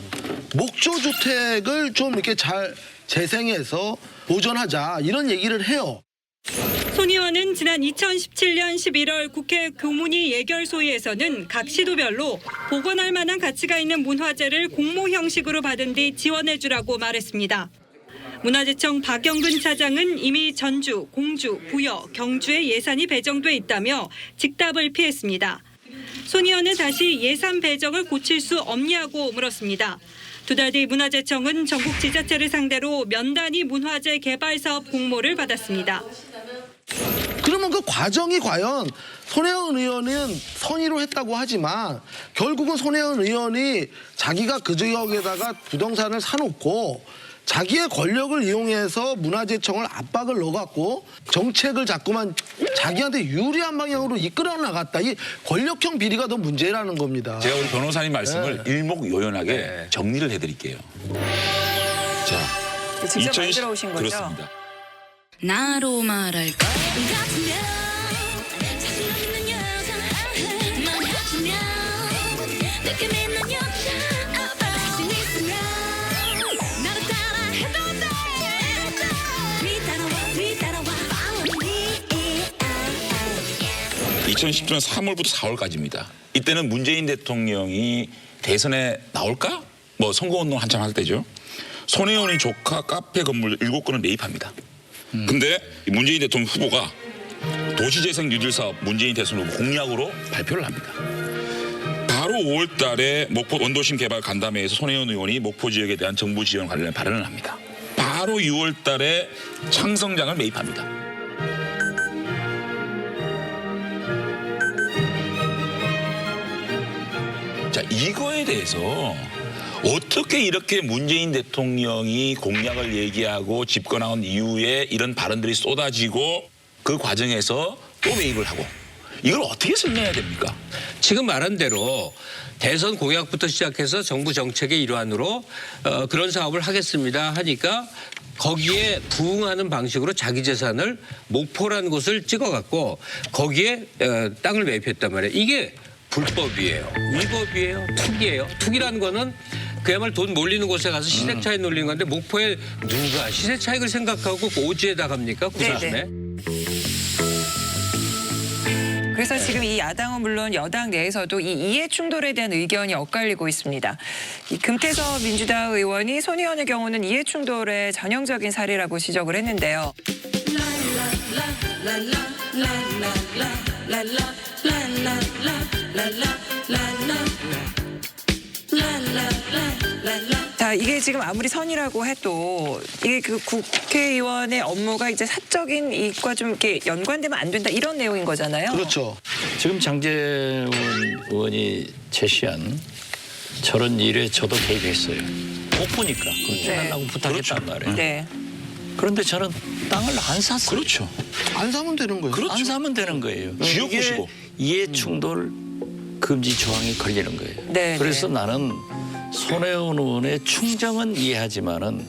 목조주택을 좀 이렇게 잘 재생해서 보존하자 이런 얘기를 해요. 손 의원은 지난 2017년 11월 국회 교문위 예결소위에서는 각 시도별로 복원할 만한 가치가 있는 문화재를 공모 형식으로 받은 뒤 지원해주라고 말했습니다. 문화재청 박영근 차장은 이미 전주, 공주, 부여, 경주에 예산이 배정돼 있다며 직답을 피했습니다. 손 의원은 다시 예산 배정을 고칠 수 없냐고 물었습니다. 두 달 뒤 문화재청은 전국 지자체를 상대로 면단위 문화재 개발 사업 공모를 받았습니다. 그러면 그 과정이 과연 손혜원 의원은 선의로 했다고 하지만 결국은 손혜원 의원이 자기가 그 지역에다가 부동산을 사놓고 자기의 권력을 이용해서 문화재청을 압박을 넣어갖고 정책을 자꾸만 자기한테 유리한 방향으로 이끌어 나갔다. 이 권력형 비리가 더 문제라는 겁니다. 제가 우리 변호사님 말씀을 일목요연하게 정리를 해드릴게요. 자, 직접 만들어 오신 거죠? 그렇습니다. 나로 말할까? 네. 2010년 3월부터 4월까지입니다. 이때는 문재인 대통령이 대선에 나올까? 뭐 선거운동 한참 할 때죠. 손혜원이 조카 카페 건물 7건을 매입합니다. 근데 문재인 대통령 후보가 도시재생 뉴딜 사업 문재인 대선 후보 공약으로 발표를 합니다. 바로 5월 달에 목포 원도심 개발 간담회에서 손혜원 의원이 목포 지역에 대한 정부 지원 관련 발언을 합니다. 바로 6월 달에 창성장을 매입합니다. 자, 이거에 대해서 어떻게 이렇게 문재인 대통령이 공약을 얘기하고 집권한 이후에 이런 발언들이 쏟아지고 그 과정에서 또 매입을 하고 이걸 어떻게 설명해야 됩니까? 지금 말한 대로 대선 공약부터 시작해서 정부 정책의 일환으로 그런 사업을 하겠습니다 하니까 거기에 부응하는 방식으로 자기 재산을 목포라는 곳을 찍어갖고 거기에 땅을 매입했단 말이에요. 이게 불법이에요. 위법이에요. 투기예요. 투기라는 거는 그야말로 돈 몰리는 곳에 가서 시세 차익 놀리는 건데 목포에 누가 시세 차익을 생각하고 오지에다 갑니까? 구사순에. 그래서 지금 이 야당은 물론 여당 내에서도 이 이해 충돌에 대한 의견이 엇갈리고 있습니다. 이 금태섭 민주당 의원이 손 의원의 경우는 이해 충돌의 전형적인 사례라고 지적을 했는데요. 자, 이게 지금 아무리 선이라고 해도 이게 그 국회의원의 업무가 이제 사적인 이익과 좀 이렇게 연관되면 안 된다 이런 내용인 거잖아요. 그렇죠. 지금 장제원 의원이 제시한 저런 일에 저도 개입했어요. 못 보니까 그걸 해달라고 부탁했단 말이에요. 네. 그런데 저는 땅을 안 샀어요. 그렇죠. 안 사면 되는 거예요. 안 사면 되는 거예요. 지역 이게 구시고. 이해 충돌 금지 조항이 걸리는 거예요. 네, 그래서 나는 손혜원 의원의 충정은 이해하지만은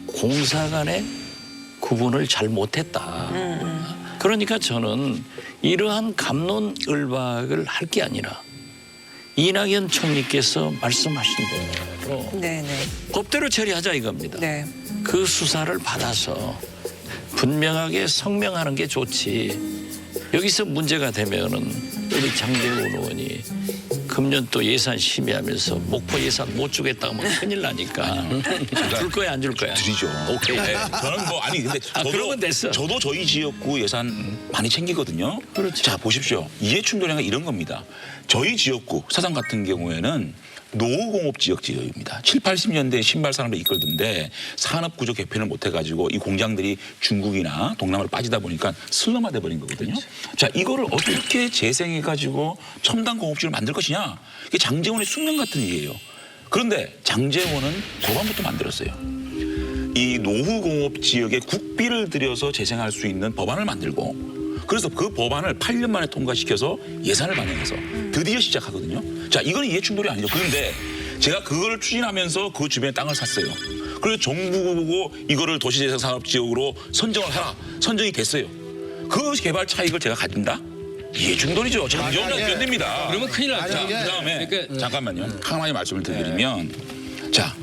공사 간의 구분을 잘 못했다. 그러니까 저는 이러한 갑론을박을 할 게 아니라 이낙연 총리께서 말씀하신 대로 네네. 법대로 처리하자 이겁니다. 네. 그 수사를 받아서 분명하게 성명하는 게 좋지. 여기서 문제가 되면은 우리 장제원 의원이 그 금년 또 예산 심의하면서 목포 예산 못 주겠다고 뭐 큰일 나니까 줄 거야 안 줄 거야? 드리죠. 오케이. 네. 저는 뭐 아니 근데 그러면 됐어. 저도 저희 지역구 예산 많이 챙기거든요. 그렇죠. 자 보십시오. 이해충돌이 이런 겁니다. 저희 지역구 사상 같은 경우에는 노후공업 지역 지역입니다. 7, 80년대 신발 산업을 이끌던데 산업구조 개편을 못해가지고 이 공장들이 중국이나 동남아로 빠지다 보니까 슬럼화돼 버린 거거든요. 자 이거를 어떻게 재생해가지고 첨단 공업지를 만들 것이냐. 이게 장제원의 숙명 같은 일이에요. 그런데 장제원은 법안부터 만들었어요. 이 노후공업 지역에 국비를 들여서 재생할 수 있는 법안을 만들고 그래서 그 법안을 8년 만에 통과시켜서 예산을 반영해서 드디어 시작하거든요. 자, 이건 이해충돌이 아니죠. 그런데 제가 그걸 추진하면서 그 주변에 땅을 샀어요. 그래서 정부 보고 이거를 도시재생산업지역으로 선정을 하라. 선정이 됐어요. 그 개발 차익을 제가 가진다? 이해충돌이죠. 장제원은 안 됩니다. 그러면 큰일 났죠. 자, 그다음에 잠깐만요. 하나의 말씀을 드리면 자,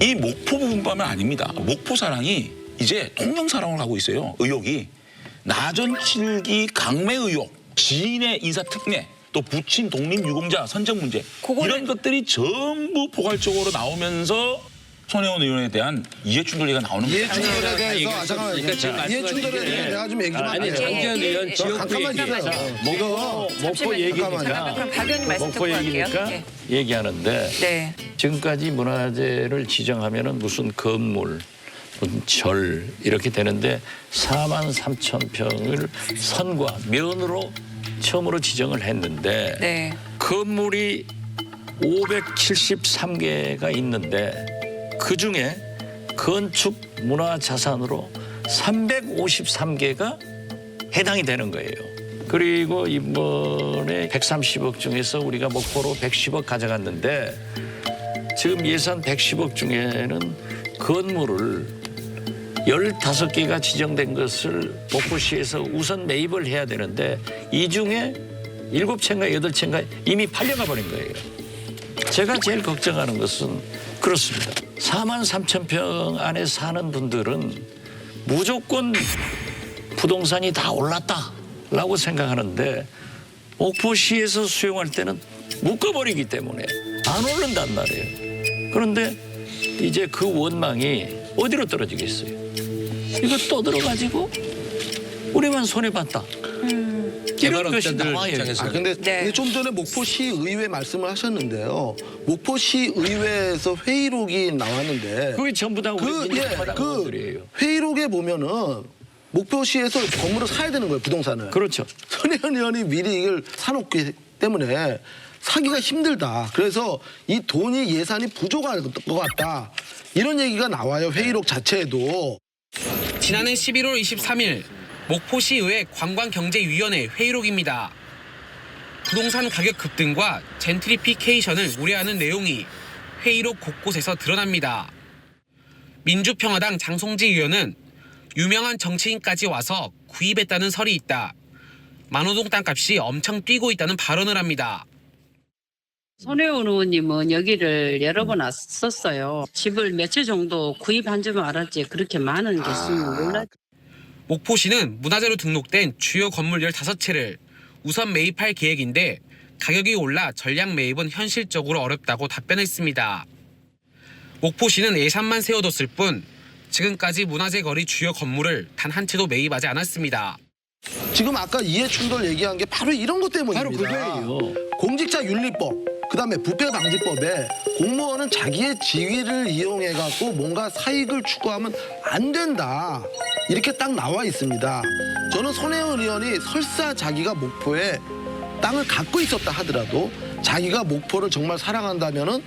이 목포 부분뿐만 아닙니다. 목포 사랑이 이제 통영 사랑을 하고 있어요. 의혹이. 나전 7기 강매 의혹, 지인의 인사특례, 또 부친 독립유공자 선정 문제 이런 것들이 전부 포괄적으로 나오면서 손혜원 의원에 대한 이해충돌 얘기가 나오는 거예요. 이해충돌에 대해서 잠깐만요. 이해충돌에 대해서 내가 좀 얘기 좀 아니 할게요. 장제원 의원 지역구 잠깐만 얘기. 기다려. 목포 얘기니까 그럼 박 의원님 말씀 듣고 목포 갈게요. 얘기니까 네. 얘기하는데 네. 지금까지 문화재를 지정하면은 무슨 건물, 무슨 절 이렇게 되는데 4만 3천 평을 선과 면으로 처음으로 지정을 했는데 네. 건물이 573개가 있는데 그중에 건축 문화자산으로 353개가 해당이 되는 거예요. 그리고 이번에 130억 중에서 우리가 목포로 110억 가져갔는데 지금 예산 110억 중에는 건물을 15개가 지정된 것을 목포시에서 우선 매입을 해야 되는데 이 중에 7채인가 8채인가 이미 팔려가 버린 거예요. 제가 제일 걱정하는 것은 그렇습니다. 4만 3천 평 안에 사는 분들은 무조건 부동산이 다 올랐다라고 생각하는데 목포시에서 수용할 때는 묶어버리기 때문에 안 오른단 말이에요. 그런데 이제 그 원망이 어디로 떨어지겠어요? 이거 떠들어가지고 우리만 손해봤다. 이런 것이 나와요. 근데 네. 좀 전에 목포시 의회 말씀을 하셨는데요. 목포시 의회에서 회의록이 나왔는데 그게 전부 다 우리 민주당마다 의원들이에요. 회의록에 보면은 목포시에서 건물을 사야 되는 거예요, 부동산을. 그렇죠. 손혜원 의원이 미리 이걸 사놓기 때문에 사기가 힘들다. 그래서 이 돈이 예산이 부족할 것 같다. 이런 얘기가 나와요, 회의록 자체에도. 지난해 11월 23일 목포시의회 관광경제위원회 회의록입니다. 부동산 가격 급등과 젠트리피케이션을 우려하는 내용이 회의록 곳곳에서 드러납니다. 민주평화당 장송지 의원은 유명한 정치인까지 와서 구입했다는 설이 있다. 만호동 땅값이 엄청 뛰고 있다는 발언을 합니다. 손혜원 의원님은 여기를 여러 번 왔었어요. 집을 몇 채 정도 구입한 줄 알았지 그렇게 많은 게 있으면 몰랐지. 목포시는 문화재로 등록된 주요 건물 15채를 우선 매입할 계획인데 가격이 올라 전량 매입은 현실적으로 어렵다고 답변했습니다. 목포시는 예산만 세워뒀을 뿐 지금까지 문화재 거리 주요 건물을 단 한 채도 매입하지 않았습니다. 지금 아까 이해충돌 얘기한 게 바로 이런 것 때문입니다. 바로 그거예요. 공직자윤리법, 그다음에 부패방지법에 공무원은 자기의 지위를 이용해갖고 뭔가 사익을 추구하면 안 된다. 이렇게 딱 나와 있습니다. 저는 손혜원 의원이 설사 자기가 목포에 땅을 갖고 있었다 하더라도 자기가 목포를 정말 사랑한다면은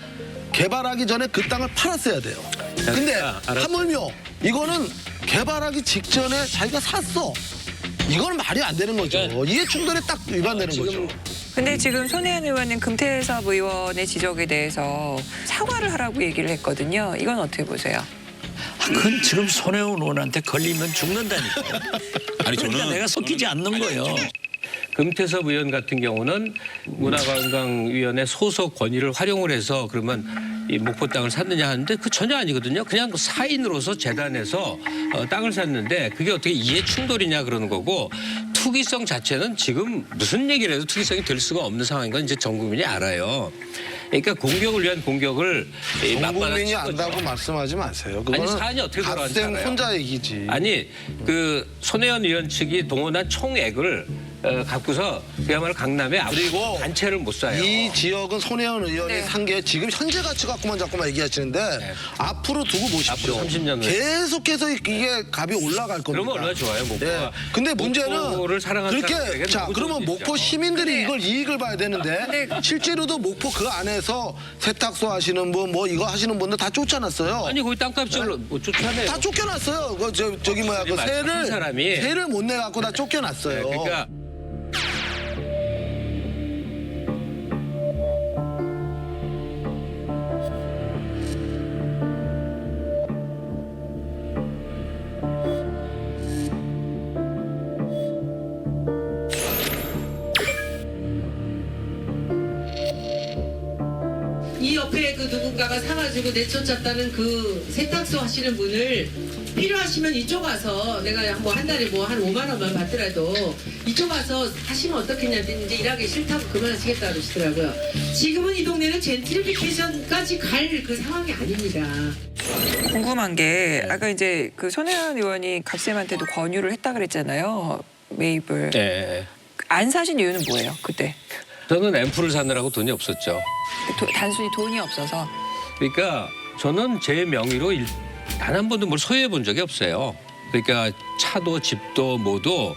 개발하기 전에 그 땅을 팔았어야 돼요. 근데 하물며 이거는 개발하기 직전에 자기가 샀어. 이건 말이 안 되는 거죠. 이해충돌에 딱 위반되는 거죠. 근데 지금 손혜원 의원은 금태섭 의원의 지적에 대해서 사과를 하라고 얘기를 했거든요. 이건 어떻게 보세요? 그건 지금 손혜원 의원한테 걸리면 죽는다니까. 아니 그러니까 저는 내가 섞이지 않는 거예요. 금태섭 의원 같은 경우는 문화관광위원회 소속 권위를 활용을 해서 그러면 이 목포 땅을 샀느냐 하는데 그 전혀 아니거든요. 그냥 사인으로서 재단에서 땅을 샀는데 그게 어떻게 이해 충돌이냐 그러는 거고 투기성 자체는 지금 무슨 얘기를 해도 투기성이 될 수가 없는 상황인 건 이제 전 국민이 알아요. 그러니까 공격을 위한 공격을 전 국민이 안다고 말씀하지 마세요. 아니 그거는 사안이 어떻게 돌아가는지 갓생 알아요. 혼자 얘기지. 아니 그 손혜원 의원 측이 동원한 총액을 갖고서 그야말로 강남에 그리고 단체를 못 사요. 이 지역은 손혜원 의원이 산 게 지금 현재 가치 갖고만 자꾸만 얘기하시는데 앞으로 두고 보십시오. 앞으로 30년 후에. 계속해서 이게 값이 올라갈 겁니다. 그러면 얼마나 좋아요, 목포가. 근데 문제는 목포를 사랑하는 그렇게 사람들에게는 자 너무 그러면 좋은 목포 일이죠. 시민들이 이걸 이익을 봐야 되는데 실제로도 목포 그 안에서 세탁소 하시는 분 뭐 이거 하시는 분들 다 쫓아놨어요. 아니 거기 땅값을 뭐 쫓아내요. 다 쫓겨났어요. 그 저기 뭐야 그 한 사람이. 세를 못 내 갖고 다 쫓겨났어요. 그러니까 이 옆에 그 누군가가 사가지고 내쫓았다는 그 세탁소 하시는 분을 필요하시면 이쪽 와서 내가 뭐 한 달에 뭐 한 5만 원만 받더라도 이쪽 와서 하시면 어떻겠냐 이제 일하기 싫다고 그만하시겠다 그러시더라고요. 지금은 이 동네는 젠트리피케이션까지 갈 그 상황이 아닙니다. 궁금한 게 아까 이제 그 손혜원 의원이 갑쌤한테도 권유를 했다 그랬잖아요. 매입을. 네. 안 사신 이유는 뭐예요? 그때. 저는 앰플을 사느라고 돈이 없었죠. 단순히 돈이 없어서. 그러니까 저는 제 명의로 단 한 번도 뭘 소유해 본 적이 없어요. 그러니까 차도 집도 뭐도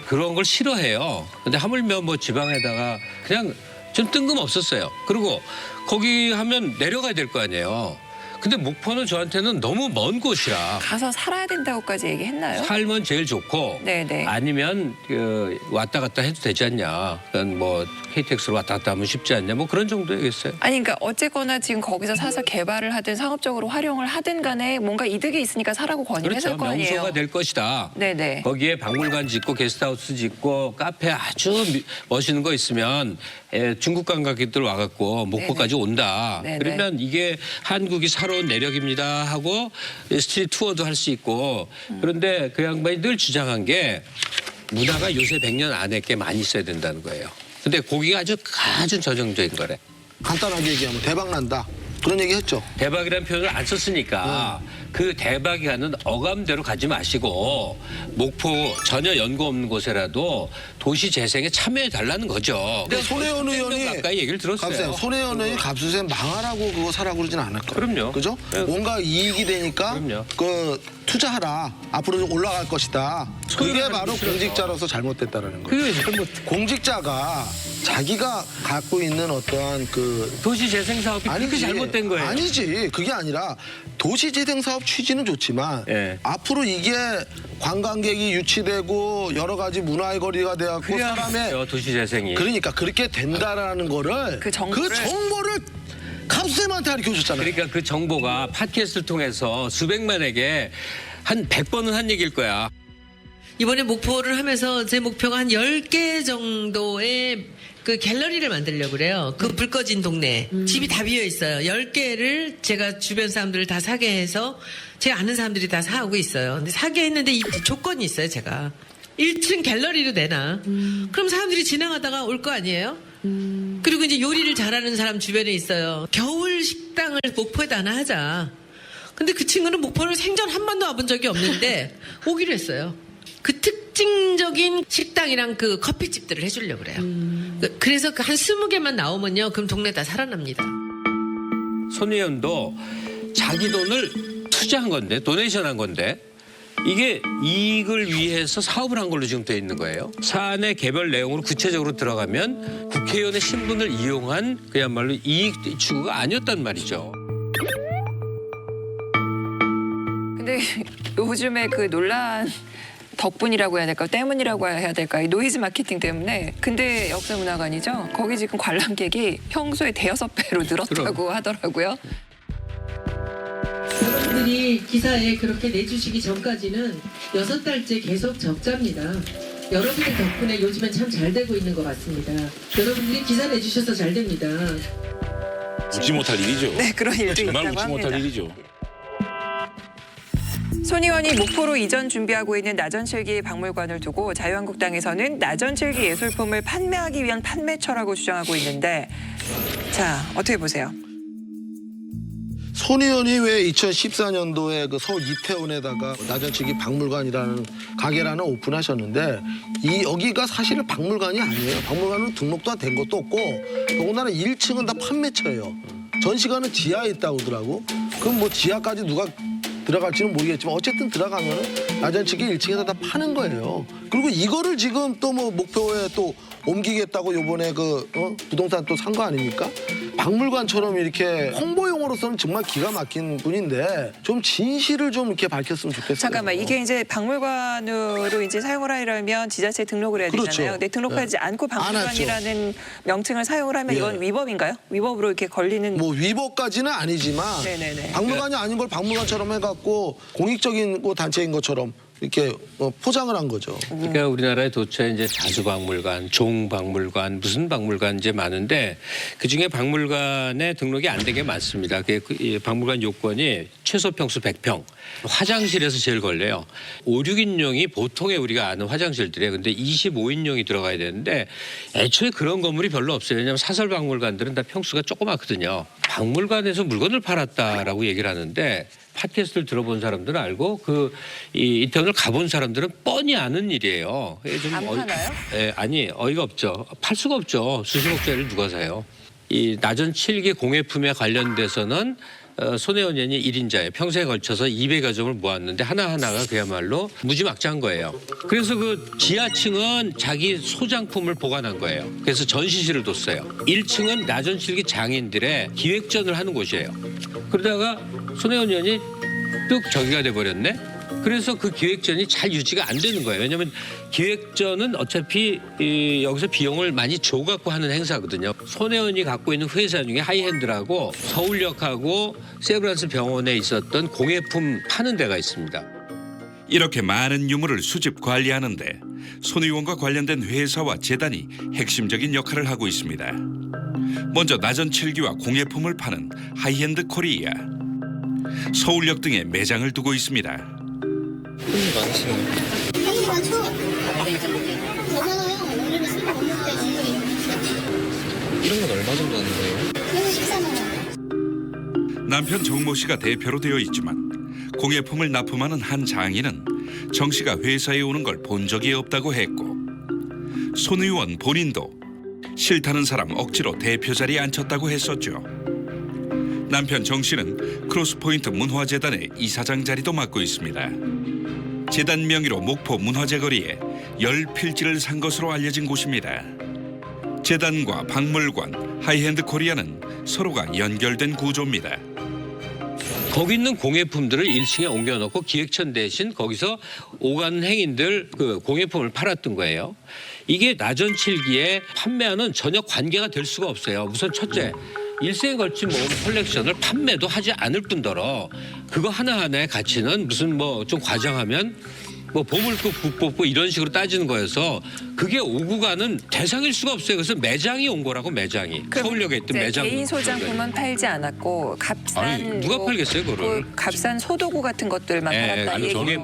그런 걸 싫어해요. 근데 하물며 뭐 지방에다가 그냥 좀 뜬금없었어요. 그리고 거기 하면 내려가야 될 거 아니에요. 근데 목포는 저한테는 너무 먼 곳이라 가서 살아야 된다고까지 얘기했나요? 살면 제일 좋고 네네. 아니면 그 왔다 갔다 해도 되지 않냐. 그러니까 뭐 KTX로 왔다 갔다 하면 쉽지 않냐. 뭐 그런 정도였어요. 아니 그러니까 어쨌거나 지금 거기서 사서 개발을 하든 상업적으로 활용을 하든 간에 뭔가 이득이 있으니까 사라고 권유를 했을 그렇죠. 거 아니에요. 명소가 될 것이다. 네네. 거기에 박물관 짓고 게스트하우스 짓고 카페 아주 멋있는 거 있으면 중국 관광객들 와갖고 목포까지 온다. 네네. 그러면 이게 한국이 살아온 내력입니다 하고 스트리트 투어도 할 수 있고 그런데 그 양반이 늘 주장한 게 문화가 요새 100년 안에 꽤 많이 있어야 된다는 거예요. 근데 거기가 아주 저정적인 거래. 간단하게 얘기하면 대박 난다. 그런 얘기 했죠. 대박이라는 표현을 안 썼으니까 그 대박이 가는 어감대로 가지 마시고 목포 전혀 연고 없는 곳에라도 도시 재생에 참여해 달라는 거죠. 근데 손혜원 의원이 가까이 얘기를 들었어요. 손혜원 의원이 갑수세 망하라고 그거 사라고 그러진 않을 거예요. 그럼요. 그죠? 네. 뭔가 이익이 되니까 그럼요. 그 투자하라. 앞으로 좀 올라갈 것이다. 그게 바로 공직자로서 잘못됐다라는 거예요. 그게 잘못. 공직자가 자기가 갖고 있는 어떠한 그 도시 재생 사업이 그렇게 잘못된 거예요. 아니지. 그게 아니라 도시 재생 사업 취지는 좋지만 앞으로 이게 관광객이 유치되고 여러 가지 문화의 거리가 돼갖고 사람의 도시 재생이 그러니까 그렇게 된다라는 거를 그 정보를 갑수쌤한테 가르쳐 줬잖아요. 그러니까 그 정보가 팟캐스트를 통해서 수백만에게 한 100번은 한 얘기일 거야. 이번에 목포를 하면서 제 목표가 한 10개 정도의 그 갤러리를 만들려고 그래요. 그 불 꺼진 동네. 집이 다 비어 있어요. 10개를 제가 주변 사람들을 다 사게 해서 제 아는 사람들이 다 사오고 있어요. 근데 사게 했는데 이 조건이 있어요, 제가. 1층 갤러리로 내놔. 그럼 사람들이 지나가다가 올 거 아니에요? 그리고 이제 요리를 잘하는 사람 주변에 있어요. 겨울 식당을 목포에다 하나 하자. 근데 그 친구는 목포를 생전 한 번도 와본 적이 없는데 오기로 했어요. 그 특징적인 식당이랑 그 커피집들을 해주려고 그래요. 그래서 한 20개만 나오면요. 그럼 동네 다 살아납니다. 손 의원도 자기 돈을 투자한 건데, 도네이션 한 건데 이게 이익을 위해서 사업을 한 걸로 지금 돼 있는 거예요. 사안의 개별 내용으로 구체적으로 들어가면 국회의원의 신분을 이용한 그야말로 이익 추구가 아니었단 말이죠. 근데 요즘에 그 논란 덕분이라고 해야 될까 때문이라고 해야 될까 이 노이즈 마케팅 때문에 근대 역사문화관이죠. 거기 지금 관람객이 평소에 5-6배로 늘었다고 하더라고요. 여러분들이 기사에 그렇게 내주시기 전까지는 6달째 계속 적자입니다. 여러분들 덕분에 요즘엔 참 잘 되고 있는 것 같습니다. 여러분들이 기사 내주셔서 잘 됩니다. 웃지 못할 일이죠. 네, 그런 일도 정말 있다고 웃지 못할 합니다. 일이죠. 손의원이 목포로 이전 준비하고 있는 나전칠기 박물관을 두고 자유한국당에서는 나전칠기 예술품을 판매하기 위한 판매처라고 주장하고 있는데 자, 어떻게 보세요? 손 의원이 왜 2014년도에 그 서울 이태원에다가 나전칠기 박물관이라는 가게라는 오픈하셨는데 여기가 사실은 박물관이 아니에요. 박물관은 등록도 된 것도 없고 더군다나 1층은 다 판매처예요. 전시관은 지하에 있다고 하더라고. 그럼 뭐 지하까지 누가 들어갈지는 모르겠지만 어쨌든 들어가면 나전칠기 1층에서 다 파는 거예요. 그리고 이거를 지금 또 뭐 목표에 또 옮기겠다고 요번에 부동산 또 산 거 아닙니까? 박물관처럼 이렇게 홍보용으로서는 정말 기가 막힌 분인데 좀 진실을 좀 이렇게 밝혔으면 좋겠어요. 잠깐만, 이게 이제 박물관으로 이제 사용을 하려면 지자체에 등록을 해야 되잖아요. 그렇죠. 근데 등록하지 네. 않고 박물관이라는 명칭을 사용을 하면 이건 위법인가요? 위법으로 이렇게 걸리는? 뭐 위법까지는 아니지만 네네네. 박물관이 아닌 걸 박물관처럼 해갖고 공익적인 단체인 것처럼 이렇게 포장을 한 거죠. 그러니까 우리나라에 도처에 이제 다수박물관, 종박물관, 무슨 박물관 이제 많은데 그 중에 박물관에 등록이 안 된 게 많습니다. 그 박물관 요건이 최소 평수 100평, 화장실에서 제일 걸려요. 5, 6인용이 보통의 우리가 아는 화장실들이에요. 근데 25인용이 들어가야 되는데 애초에 그런 건물이 별로 없어요. 왜냐하면 사설 박물관들은 다 평수가 조그맣거든요. 박물관에서 물건을 팔았다라고 얘기를 하는데 팟캐스트를 들어본 사람들은 알고 이태원을 가본 사람들은 뻔히 아는 일이에요. 안 파나요? 아니 어이가 없죠. 팔 수가 없죠. 수십억짜리를 누가 사요. 이 나전칠기 공예품에 관련돼서는 손 의원이 1인자예요. 평생에 걸쳐서 200여 점을 모았는데 하나하나가 그야말로 무지막지한 거예요. 그래서 그 지하층은 자기 소장품을 보관한 거예요. 그래서 전시실을 뒀어요. 1층은 나전칠기 장인들의 기획전을 하는 곳이에요. 그러다가 손 의원이 뚝 저기가 돼버렸네. 그래서 그 기획전이 잘 유지가 안 되는 거예요. 왜냐하면 기획전은 어차피 여기서 비용을 많이 줘갖고 하는 행사거든요. 손 의원이 갖고 있는 회사 중에 하이핸드라고 서울역하고 세브란스 병원에 있었던 공예품 파는 데가 있습니다. 이렇게 많은 유물을 수집 관리하는데 손 의원과 관련된 회사와 재단이 핵심적인 역할을 하고 있습니다. 먼저 나전칠기와 공예품을 파는 하이핸드 코리아. 서울역 등에 매장을 두고 있습니다. 돈이 많으시네요. 돈이 많죠? 얼마나요? 오늘은 쓰는 없는 데지. 이런 건 얼마 정도 하는 거예요? 그래서 14만 원. 남편 정모 씨가 대표로 되어 있지만 공예품을 납품하는 한 장인은 정 씨가 회사에 오는 걸 본 적이 없다고 했고 손 의원 본인도 싫다는 사람 억지로 대표 자리에 앉혔다고 했었죠. 남편 정 씨는 크로스포인트 문화재단의 이사장 자리도 맡고 있습니다. 재단 명의로 목포 문화재 거리에 10필지를 산 것으로 알려진 곳입니다. 재단과 박물관, 하이핸드 코리아는 서로가 연결된 구조입니다. 거기 있는 공예품들을 1층에 옮겨놓고 기획천 대신 거기서 오가는 행인들 그 공예품을 팔았던 거예요. 이게 나전칠기에 판매하는 전혀 관계가 될 수가 없어요. 우선 첫째, 일생에 걸친 모은 컬렉션을 판매도 하지 않을 뿐더러 그거 하나하나의 가치는 무슨 뭐 좀 과장하면 뭐 보물급 국보고 이런 식으로 따지는 거여서 그게 오고 가는 대상일 수가 없어요. 그래서 매장이 온 거라고 매장이. 서울역에 있던 매장. 개인 소장품은 팔지 않았고 값싼 아니, 누가 팔겠어요, 그거를. 값싼 소도구 같은 것들만 팔았다. 아니, 저게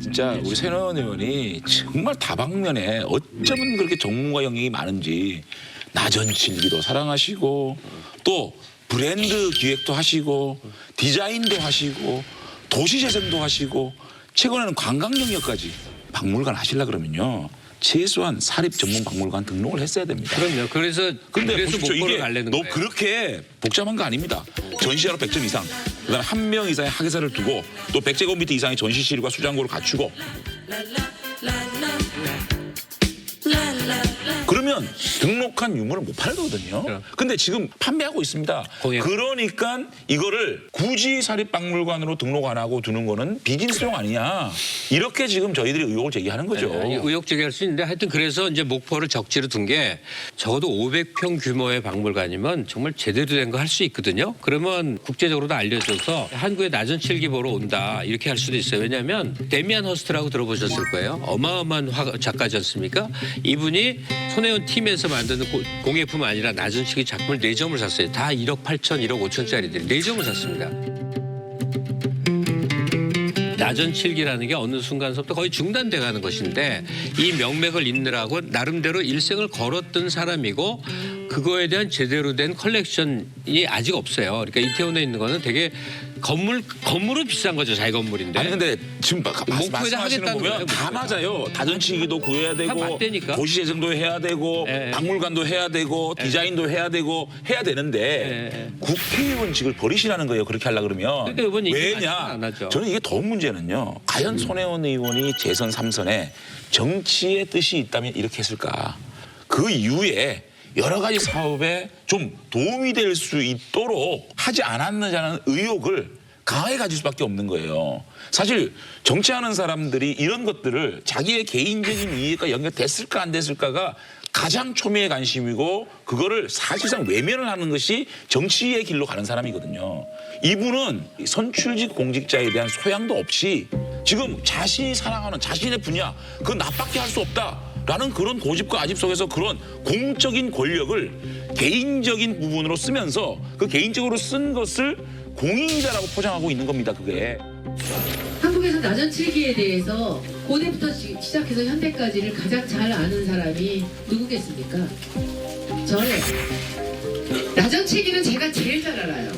진짜 우리 새노원 의원이 정말 다방면에 어쩌면 그렇게 전문가 영역이 많은지 나전칠기도 사랑하시고 또 브랜드 기획도 하시고 디자인도 하시고 도시재생도 하시고 최근에는 관광 영역까지 박물관 하시려 그러면요. 최소한 사립 전문 박물관 등록을 했어야 됩니다. 그럼요. 그래서 보십시오. 목포를 이게 가려는 너 거예요. 그렇게 복잡한 거 아닙니다. 전시하러 100점 이상, 그다음에 1명 이상의 학예사를 두고 또 100제곱미터 이상의 전시실과 수장고를 갖추고 그러면 그러면 등록한 유물을 못 팔거든요. 근데 지금 판매하고 있습니다. 그러니까 이거를 굳이 사립박물관으로 등록 안 하고 두는 거는 비즈니스용 아니냐. 이렇게 지금 저희들이 의혹을 제기하는 거죠. 네, 의혹 제기할 수 있는데 하여튼 그래서 이제 목포를 적지로 둔 게 적어도 500평 규모의 박물관이면 정말 제대로 된 거 할 수 있거든요. 그러면 국제적으로도 알려져서 한국의 낮은 칠기 보러 온다 이렇게 할 수도 있어요. 왜냐하면 데미안 허스트라고 들어보셨을 거예요. 어마어마한 작가지 않습니까? 이분이 손혜원 팀에서 만드는 공예품 아니라 낮은 칠기 작품을 4점을 샀어요. 다 1억 8천, 1억 5천짜리들이 4점을 샀습니다. 낮은 칠기라는 게 어느 순간서부터 거의 중단돼 가는 것인데 이 명맥을 잇느라고 나름대로 일생을 걸었던 사람이고 그거에 대한 제대로 된 컬렉션이 아직 없어요. 그러니까 이태원에 있는 거는 되게 건물은 비싼 거죠. 자기 건물인데. 아니 근데 지금 목포에다 말씀하시는 거 하겠다는 보면 거예요, 다 목포에다. 맞아요. 다전치기도 구해야 되고 맞다니까. 도시재생도 해야 되고 박물관도 해야 되고 디자인도 해야 되고 해야 되는데 국회의원직을 버리시라는 거예요. 그렇게 하려고 그러면. 그러니까 이번 얘기 왜냐. 안 하죠. 저는 이게 더 문제는요. 과연 손혜원 의원이 재선 3선에 정치의 뜻이 있다면 이렇게 했을까. 그 이후에 여러 가지 사업에 좀 도움이 될 수 있도록 하지 않았느냐는 의혹을 강하게 가질 수밖에 없는 거예요. 사실 정치하는 사람들이 이런 것들을 자기의 개인적인 이익과 연결됐을까 안 됐을까가 가장 초미의 관심이고 그거를 사실상 외면을 하는 것이 정치의 길로 가는 사람이거든요. 이분은 선출직 공직자에 대한 소양도 없이 지금 자신이 사랑하는 자신의 분야 그건 나밖에 할 수 없다라는 그런 고집과 아집 속에서 그런 공적인 권력을 개인적인 부분으로 쓰면서 그 개인적으로 쓴 것을 공익이다라고 포장하고 있는 겁니다. 그게. 한국에서 낮은 칠기에 대해서 고대부터 시작해서 현대까지를 가장 잘 아는 사람이 누구겠습니까? 저는 낮은 칠기는 제가 제일 잘 알아요.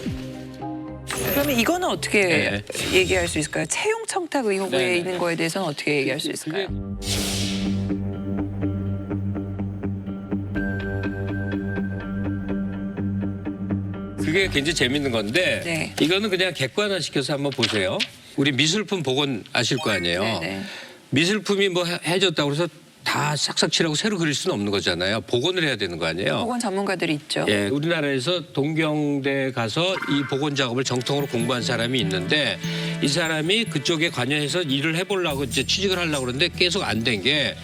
그러면 이거는 어떻게 얘기할 수 있을까요? 채용 청탁 의혹에 네. 있는 거에 대해서는 어떻게 얘기할 수 있을까요? 그게 굉장히 재밌는 건데 네. 이거는 그냥 객관화시켜서 한번 보세요. 우리 미술품 복원 아실 거 아니에요. 네네. 미술품이 뭐 해졌다고 해서 다 싹싹 칠하고 새로 그릴 수는 없는 거잖아요. 복원을 해야 되는 거 아니에요. 보건 전문가들이 있죠. 예, 우리나라에서 동경대 가서 이 복원 작업을 정통으로 공부한 사람이 있는데 이 사람이 그쪽에 관여해서 일을 해보려고 이제 취직을 하려고 그러는데 계속 안 된 게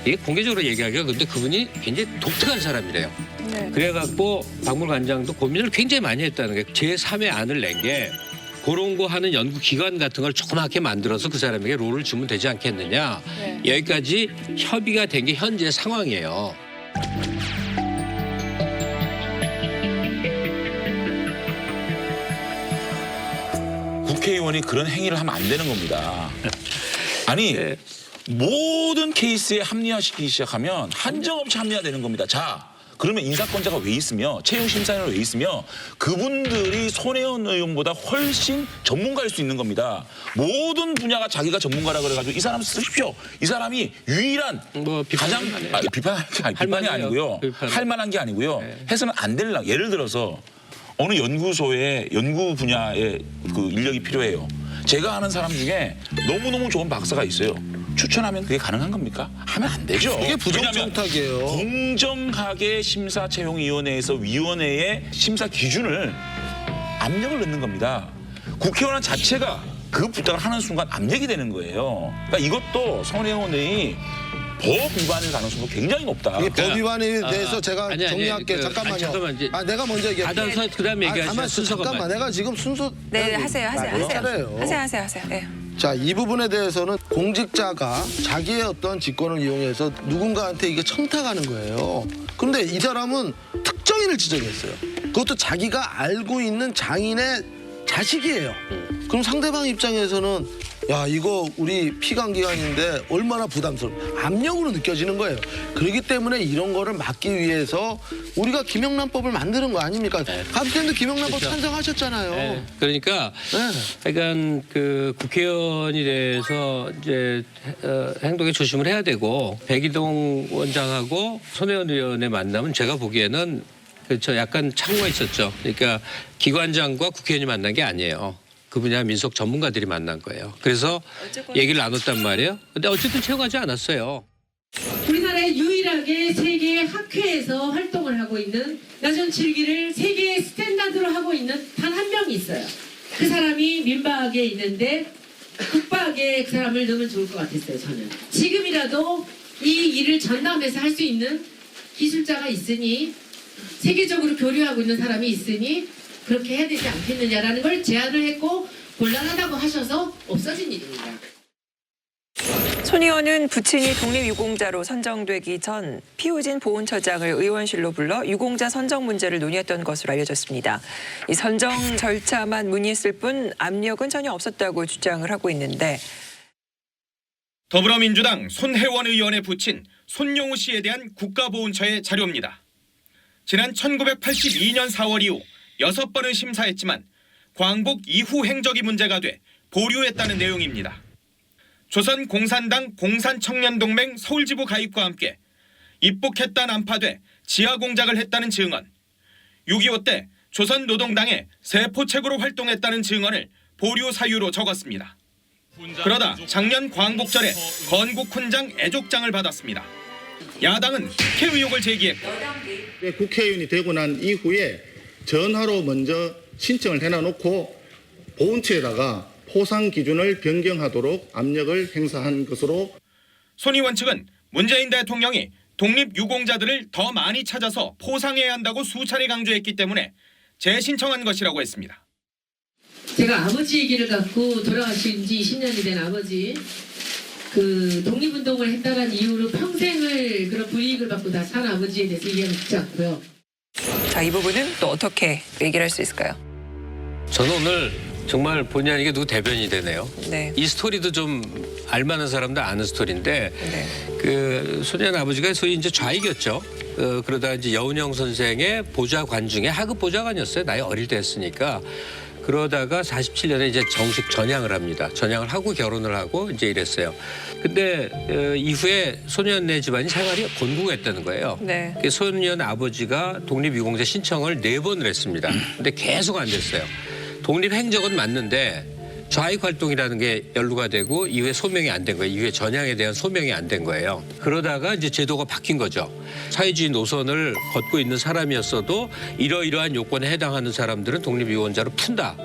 이게 공개적으로 얘기하기가 근데 그분이 굉장히 독특한 사람이래요. 네. 그래갖고 박물관장도 고민을 굉장히 많이 했다는 게 제3의 안을 낸 게 그런 거 하는 연구기관 같은 걸 조그맣게 만들어서 그 사람에게 롤을 주면 되지 않겠느냐. 네. 여기까지 협의가 된 게 현재 상황이에요. 국회의원이 그런 행위를 하면 안 되는 겁니다. 아니 모든 케이스에 합리화시키기 시작하면 한정없이 합리화되는 겁니다. 자, 그러면 인사권자가 왜 있으며 채용심사위원회가 왜 있으며 그분들이 손혜원 의원보다 훨씬 전문가일 수 있는 겁니다. 모든 분야가 자기가 전문가라 그래가지고 이 사람 쓰십시오. 이 사람이 유일한 가장 비판이 아니고요. 할 만한 게 아니고요. 해서는 안 될라. 예를 들어서 어느 연구소에 연구 분야의 그 인력이 필요해요. 제가 아는 사람 중에 너무너무 좋은 박사가 있어요. 추천하면 그게 가능한 겁니까? 하면 안 되죠. 이게 부정 왜냐하면 청탁이에요. 공정하게 심사채용위원회에서 위원회의 심사 기준을 압력을 넣는 겁니다. 국회의원 자체가 그 부탁을 하는 순간 압력이 되는 거예요. 그러니까 이것도 손혜원 의원이 법 위반일 가능성도 굉장히 높다. 이게 법 위반에 대해서 제가 아니, 정리할게. 그, 잠깐만요. 아니, 잠깐만, 이제 내가 먼저 얘기할게. 받아서 그다음에 얘기하시죠. 가만 있어. 순서가 잠깐만. 내가 지금 순서 네, 하세요. 차례예요. 하세요. 네. 자, 이 부분에 대해서는 공직자가 자기의 어떤 직권을 이용해서 누군가한테 이게 청탁하는 거예요. 그런데 이 사람은 특정인을 지정했어요. 그것도 자기가 알고 있는 장인의 자식이에요. 그럼 상대방 입장에서는 야, 이거 우리 피감기관인데 얼마나 부담스러워. 압력으로 느껴지는 거예요. 그렇기 때문에 이런 거를 막기 위해서 우리가 김영란법을 만드는 거 아닙니까? 갑자기 김영란법 그렇죠. 찬성하셨잖아요. 네. 그러니까 약간 그 국회의원이 대해서 이제 행동에 조심을 해야 되고 백이동 원장하고 손혜원 의원의 만남은 제가 보기에는 그렇죠. 약간 착오가 있었죠. 그러니까 기관장과 국회의원이 만난 게 아니에요. 그 분야 민속 전문가들이 만난 거예요. 그래서 얘기를 나눴단 말이에요. 근데 어쨌든 채용하지 않았어요. 우리나라에 유일하게 세계 학회에서 활동을 하고 있는 나전 7기를 세계의 스탠다드로 하고 있는 단 한 명이 있어요. 그 사람이 민박에 있는데 국박에 그 사람을 넣으면 좋을 것 같았어요. 저는 지금이라도 이 일을 전담해서 할 수 있는 기술자가 있으니 세계적으로 교류하고 있는 사람이 있으니 그렇게 해야 되지 않겠느냐라는 걸 제안을 했고 곤란하다고 하셔서 없어진 일입니다. 손 의원은 부친이 독립유공자로 선정되기 전 피우진 보훈처장을 의원실로 불러 유공자 선정 문제를 논의했던 것으로 알려졌습니다. 이 선정 절차만 문의했을 뿐 압력은 전혀 없었다고 주장을 하고 있는데 더불어민주당 손혜원 의원의 부친 손용우 씨에 대한 국가보훈처의 자료입니다. 지난 1982년 4월 이후 6번을 심사했지만 광복 이후 행적이 문제가 돼 보류했다는 내용입니다. 조선 공산당 공산청년동맹 서울지부 가입과 함께 입북했다 난파돼 지하공작을 했다는 증언, 6.25 때 조선노동당의 세포책으로 활동했다는 증언을 보류 사유로 적었습니다. 그러다 작년 광복절에 건국훈장 애족장을 받았습니다. 야당은 국회 의혹을 제기했고 국회의원이 되고 난 이후에 전화로 먼저 신청을 해놔놓고 보훈처에다가 포상 기준을 변경하도록 압력을 행사한 것으로 손 의원 측은 문재인 대통령이 독립유공자들을 더 많이 찾아서 포상해야 한다고 수차례 강조했기 때문에 재신청한 것이라고 했습니다. 제가 아버지 얘기를 갖고 돌아가신 지 20년이 된 아버지 그 독립운동을 했다는 이유로 평생을 그런 불이익을 받고 다 산 아버지에 대해서 얘기하면 쉽지 않고요. 자, 이 부분은 또 어떻게 얘기를 할 수 있을까요? 저는 오늘 정말 본의 아니게 누구 대변이 되네요. 네. 이 스토리도 좀 알만한 사람들 아는 스토리인데 그 소년 아버지가 소위 이제 좌익이었죠. 그러다 이제 여운형 선생의 보좌관 중에 하급 보좌관이었어요. 나이 어릴 때 했으니까. 그러다가 47년에 이제 정식 전향을 합니다. 전향을 하고 결혼을 하고 이제 이랬어요. 근데 이후에 소년네 집안이 생활이 곤궁했다는 거예요. 네. 소년 아버지가 독립유공자 신청을 4번을 했습니다. 근데 계속 안 됐어요. 독립행적은 맞는데 좌익 활동이라는 게 연루가 되고 이후에 소명이 안 된 거예요. 이후에 전향에 대한 소명이 안 된 거예요. 그러다가 이제 제도가 바뀐 거죠. 사회주의 노선을 걷고 있는 사람이었어도 이러이러한 요건에 해당하는 사람들은 독립유공자로 푼다.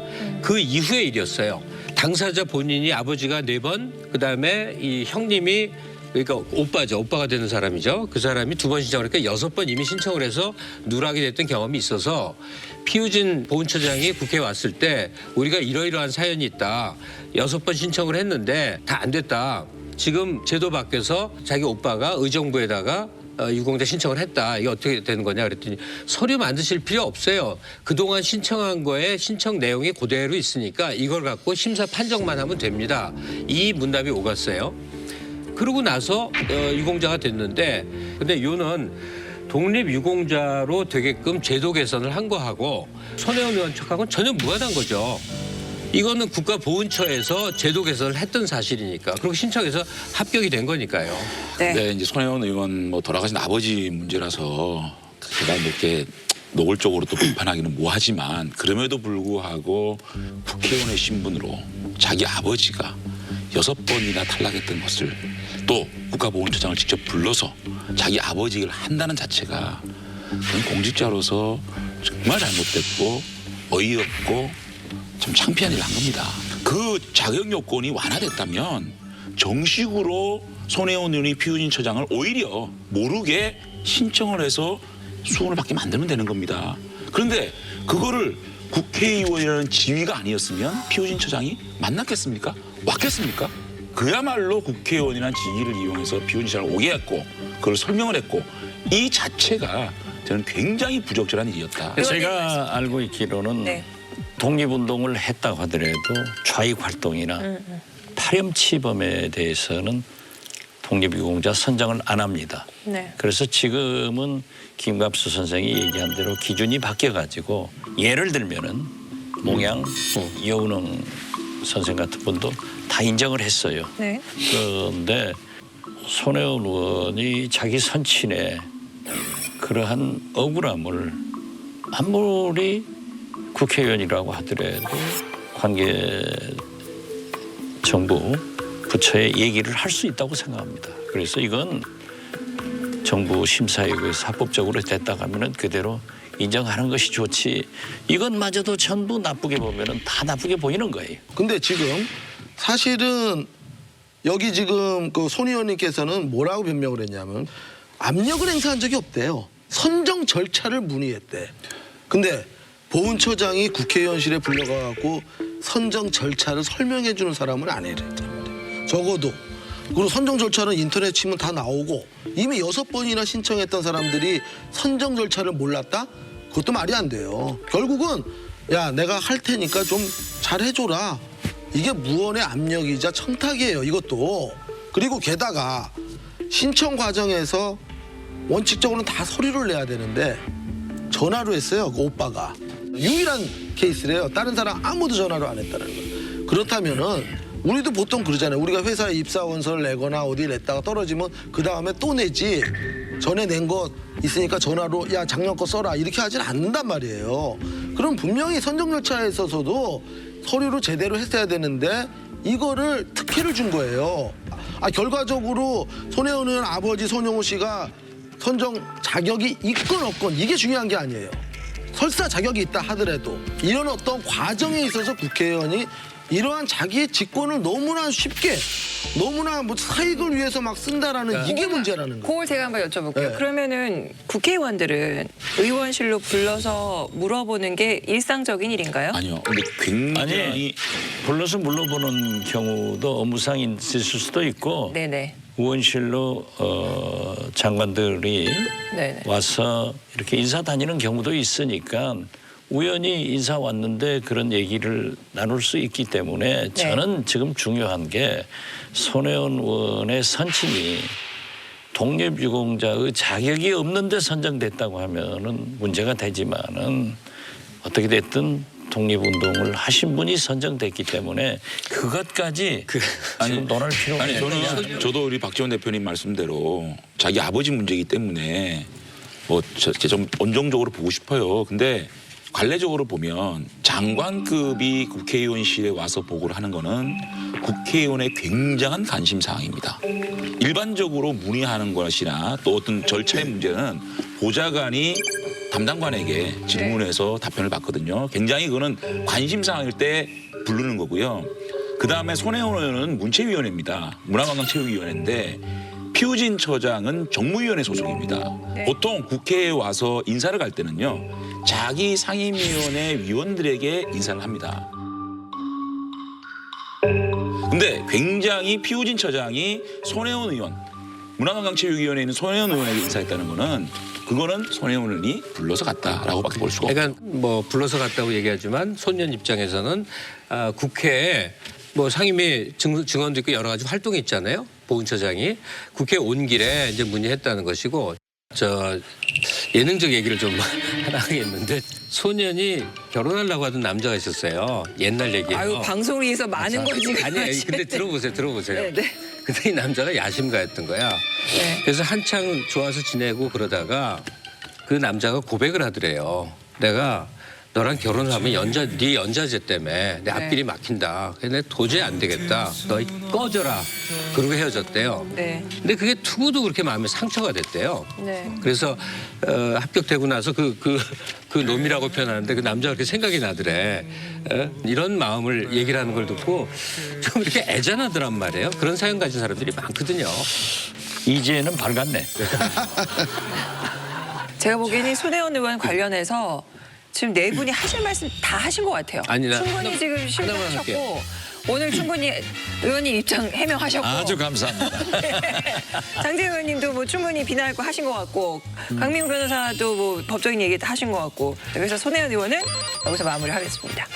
그 이후의 일이었어요. 당사자 본인이 아버지가 4번, 그다음에 이 형님이 그러니까 오빠죠. 오빠가 되는 사람이죠. 그 사람이 2번 신청을 하니까 6번 이미 신청을 해서 누락이 됐던 경험이 있어서 피우진 보훈처장이 국회에 왔을 때 우리가 이러이러한 사연이 있다. 6번 신청을 했는데 다 안 됐다. 지금 제도 밖에서 자기 오빠가 의정부에다가 유공자 신청을 했다. 이게 어떻게 되는 거냐 그랬더니 서류 만드실 필요 없어요. 그동안 신청한 거에 신청 내용이 그대로 있으니까 이걸 갖고 심사 판정만 하면 됩니다. 이 문답이 오갔어요. 그러고 나서 유공자가 됐는데 근데 요는 독립유공자로 되게끔 제도 개선을 한 거하고 손혜원 의원 측하고는 전혀 무관한 거죠. 이거는 국가보훈처에서 제도 개선을 했던 사실이니까 그리고 신청해서 합격이 된 거니까요. 네, 이제 손혜원 의원 뭐 돌아가신 아버지 문제라서 제가 이렇게 노골적으로 또 비판하기는 뭐하지만 그럼에도 불구하고 국회의원의 신분으로 자기 아버지가 6번이나 탈락했던 것을 또 국가보훈처장을 직접 불러서 자기 아버지 얘기를 한다는 자체가 그런 공직자로서 정말 잘못됐고 어이없고 참 창피한 일을 한 겁니다. 그 자격 요건이 완화됐다면 정식으로 손혜원 의원이 피우진 처장을 오히려 모르게 신청을 해서 수원을 받게 만들면 되는 겁니다. 그런데 그거를 국회의원이라는 지위가 아니었으면 피우진 처장이 만났겠습니까? 왔겠습니까? 그야말로 국회의원이라는 지위를 이용해서 피우진 처장을 오게 했고 그걸 설명을 했고 이 자체가 저는 굉장히 부적절한 일이었다. 제가 알고 있기로는 독립운동을 했다고 하더라도 좌익 활동이나 파렴치범에 대해서는 독립유공자 선정을 안 합니다. 네. 그래서 지금은 김갑수 선생이 얘기한 대로 기준이 바뀌어가지고 예를 들면은 몽양 여운흥 선생 같은 분도 다 인정을 했어요. 네. 그런데 손혜원 의원이 자기 선친의 그러한 억울함을 아무리 국회의원이라고 하더라도 관계 정부 부처에 얘기를 할 수 있다고 생각합니다. 그래서 이건 정부 심사위원회에서 합법적으로 됐다고 하면은 그대로 인정하는 것이 좋지. 이것마저도 전부 나쁘게 보면은 다 나쁘게 보이는 거예요. 근데 지금 사실은 여기 지금 그 손 의원님께서는 뭐라고 변명을 했냐면 압력을 행사한 적이 없대요. 선정 절차를 문의했대. 근데 보훈처장이 국회의원실에 불려가고 선정 절차를 설명해 주는 사람을 안 해랬단 적어도. 그리고 선정 절차는 인터넷 치면 다 나오고 이미 6번이나 신청했던 사람들이 선정 절차를 몰랐다? 그것도 말이 안 돼요. 결국은 야 내가 할 테니까 좀 잘 해줘라. 이게 무언의 압력이자 청탁이에요. 이것도. 그리고 게다가 신청 과정에서 원칙적으로는 다 서류를 내야 되는데 전화로 했어요. 그 오빠가. 유일한 케이스래요. 다른 사람 아무도 전화로 안 했다는 거예요. 그렇다면은 우리도 보통 그러잖아요. 우리가 회사에 입사원서를 내거나 어디 냈다가 떨어지면 그 다음에 또 내지. 전에 낸 거 있으니까 전화로 야 작년 거 써라 이렇게 하진 않는단 말이에요. 그럼 분명히 선정 절차에 있어서도 서류를 제대로 했어야 되는데 이거를 특혜를 준 거예요. 결과적으로 손혜원 의원 아버지 손용호 씨가 선정 자격이 있건 없건 이게 중요한 게 아니에요. 설사 자격이 있다 하더라도 이런 어떤 과정에 있어서 국회의원이 이러한 자기의 직권을 너무나 쉽게 너무나 뭐 사익을 위해서 막 쓴다라는 이게 문제라는 거예요. 그걸 제가 한번 여쭤볼게요. 네. 그러면은 국회의원들은 의원실로 불러서 물어보는 게 일상적인 일인가요? 아니요. 근데 굉장히 아니 불러서 물어보는 경우도 업무상 있을 수도 있고 네네. 의원실로 장관들이 네네. 와서 이렇게 인사 다니는 경우도 있으니까 우연히 인사 왔는데 그런 얘기를 나눌 수 있기 때문에 저는 지금 중요한 게 손혜원 의원의 선친이 독립유공자의 자격이 없는데 선정됐다고 하면은 문제가 되지만은 어떻게 됐든 독립운동을 하신 분이 선정됐기 때문에 그것까지 지금 논할 필요가 아니 없느냐. 저도 우리 박지원 대표님 말씀대로 자기 아버지 문제이기 때문에 뭐 좀 온정적으로 보고 싶어요. 근데 관례적으로 보면 장관급이 국회의원실에 와서 보고를 하는 거는 국회의원의 굉장한 관심 사항입니다. 일반적으로 문의하는 것이나 또 어떤 절차의 문제는 보좌관이 담당관에게 질문해서 답변을 받거든요. 굉장히 그거는 관심 사항일 때 부르는 거고요. 그다음에 손혜원 의원은 문체위원회입니다. 문화관광체육위원회인데 피우진 처장은 정무위원회 소속입니다. 보통 국회에 와서 인사를 갈 때는요. 자기 상임위원회 위원들에게 인사를 합니다. 근데 굉장히 피우진 처장이 손혜원 의원, 문화관광체육위원회에 있는 손혜원 의원에게 인사했다는 거는 그거는 손혜원 의원이 불러서 갔다라고밖에 볼 수가 없어요. 그러니까 뭐 불러서 갔다고 얘기하지만 손년 입장에서는 국회에 뭐 상임위 증언도 있고 여러 가지 활동이 있잖아요. 보훈처장이 국회에 온 길에 이제 문의했다는 것이고 저 예능적 얘기를 좀 하나 하겠는데 소년이 결혼하려고 하던 남자가 있었어요. 옛날 얘기예요. 아유 방송을 위해서 많은 걸 지금 아니 근데 들어보세요. 네네. 근데 이 남자가 야심가였던 거야. 네. 그래서 한창 좋아서 지내고 그러다가 그 남자가 고백을 하더래요. 내가 너랑 결혼을 하면 네 연자제 때문에 내 앞길이 막힌다. 그래서 내가 도저히 안 되겠다. 너 꺼져라. 그러고 헤어졌대요. 네. 근데 그게 투구도 그렇게 마음에 상처가 됐대요. 네. 그래서 합격되고 나서 그 놈이라고 표현하는데 그 남자가 그렇게 생각이 나더래. 이런 마음을 얘기를 하는 걸 듣고 좀 이렇게 애잔하더란 말이에요. 그런 사연 가진 사람들이 많거든요. 이제는 밝았네. 제가 보기에는 손혜원 의원 관련해서 지금 네 분이 하실 말씀 다 하신 것 같아요. 아니, 나 충분히 지금 하나만 실패하셨고 오늘 충분히 의원님 입장 해명하셨고 아주 감사합니다. 장재 의원님도 뭐 충분히 비난할 거 하신 것 같고 강민구 변호사도 뭐 법적인 얘기 다 하신 것 같고 그래서 손혜원 의원은 여기서 마무리하겠습니다.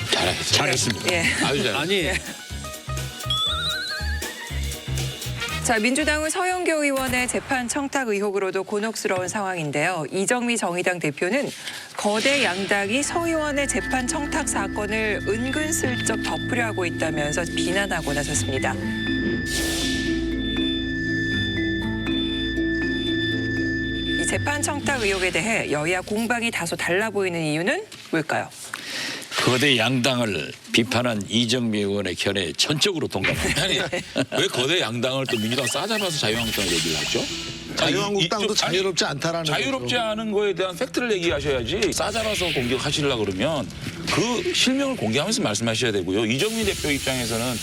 잘했습니다. 예. 아주 잘. 아니 자, 민주당은 서영교 의원의 재판 청탁 의혹으로도 곤혹스러운 상황인데요. 이정미 정의당 대표는 거대 양당이 서 의원의 재판 청탁 사건을 은근슬쩍 덮으려 하고 있다면서 비난하고 나섰습니다. 이 재판 청탁 의혹에 대해 여야 공방이 다소 달라 보이는 이유는 뭘까요? 거대 양당을 비판한 이정미 의원의 견해에 전적으로 동감합니다. 아니 왜 거대 양당을 또 민주당 싸잡아서 자유한국당을 얘기를 하죠? 자유한국당도 아니, 자유롭지 않다라는 자유롭지 거죠. 않은 거에 대한 팩트를 얘기하셔야지 싸잡아서 공격하시려고 그러면 그 실명을 공개하면서 말씀하셔야 되고요. 이정미 대표 입장에서는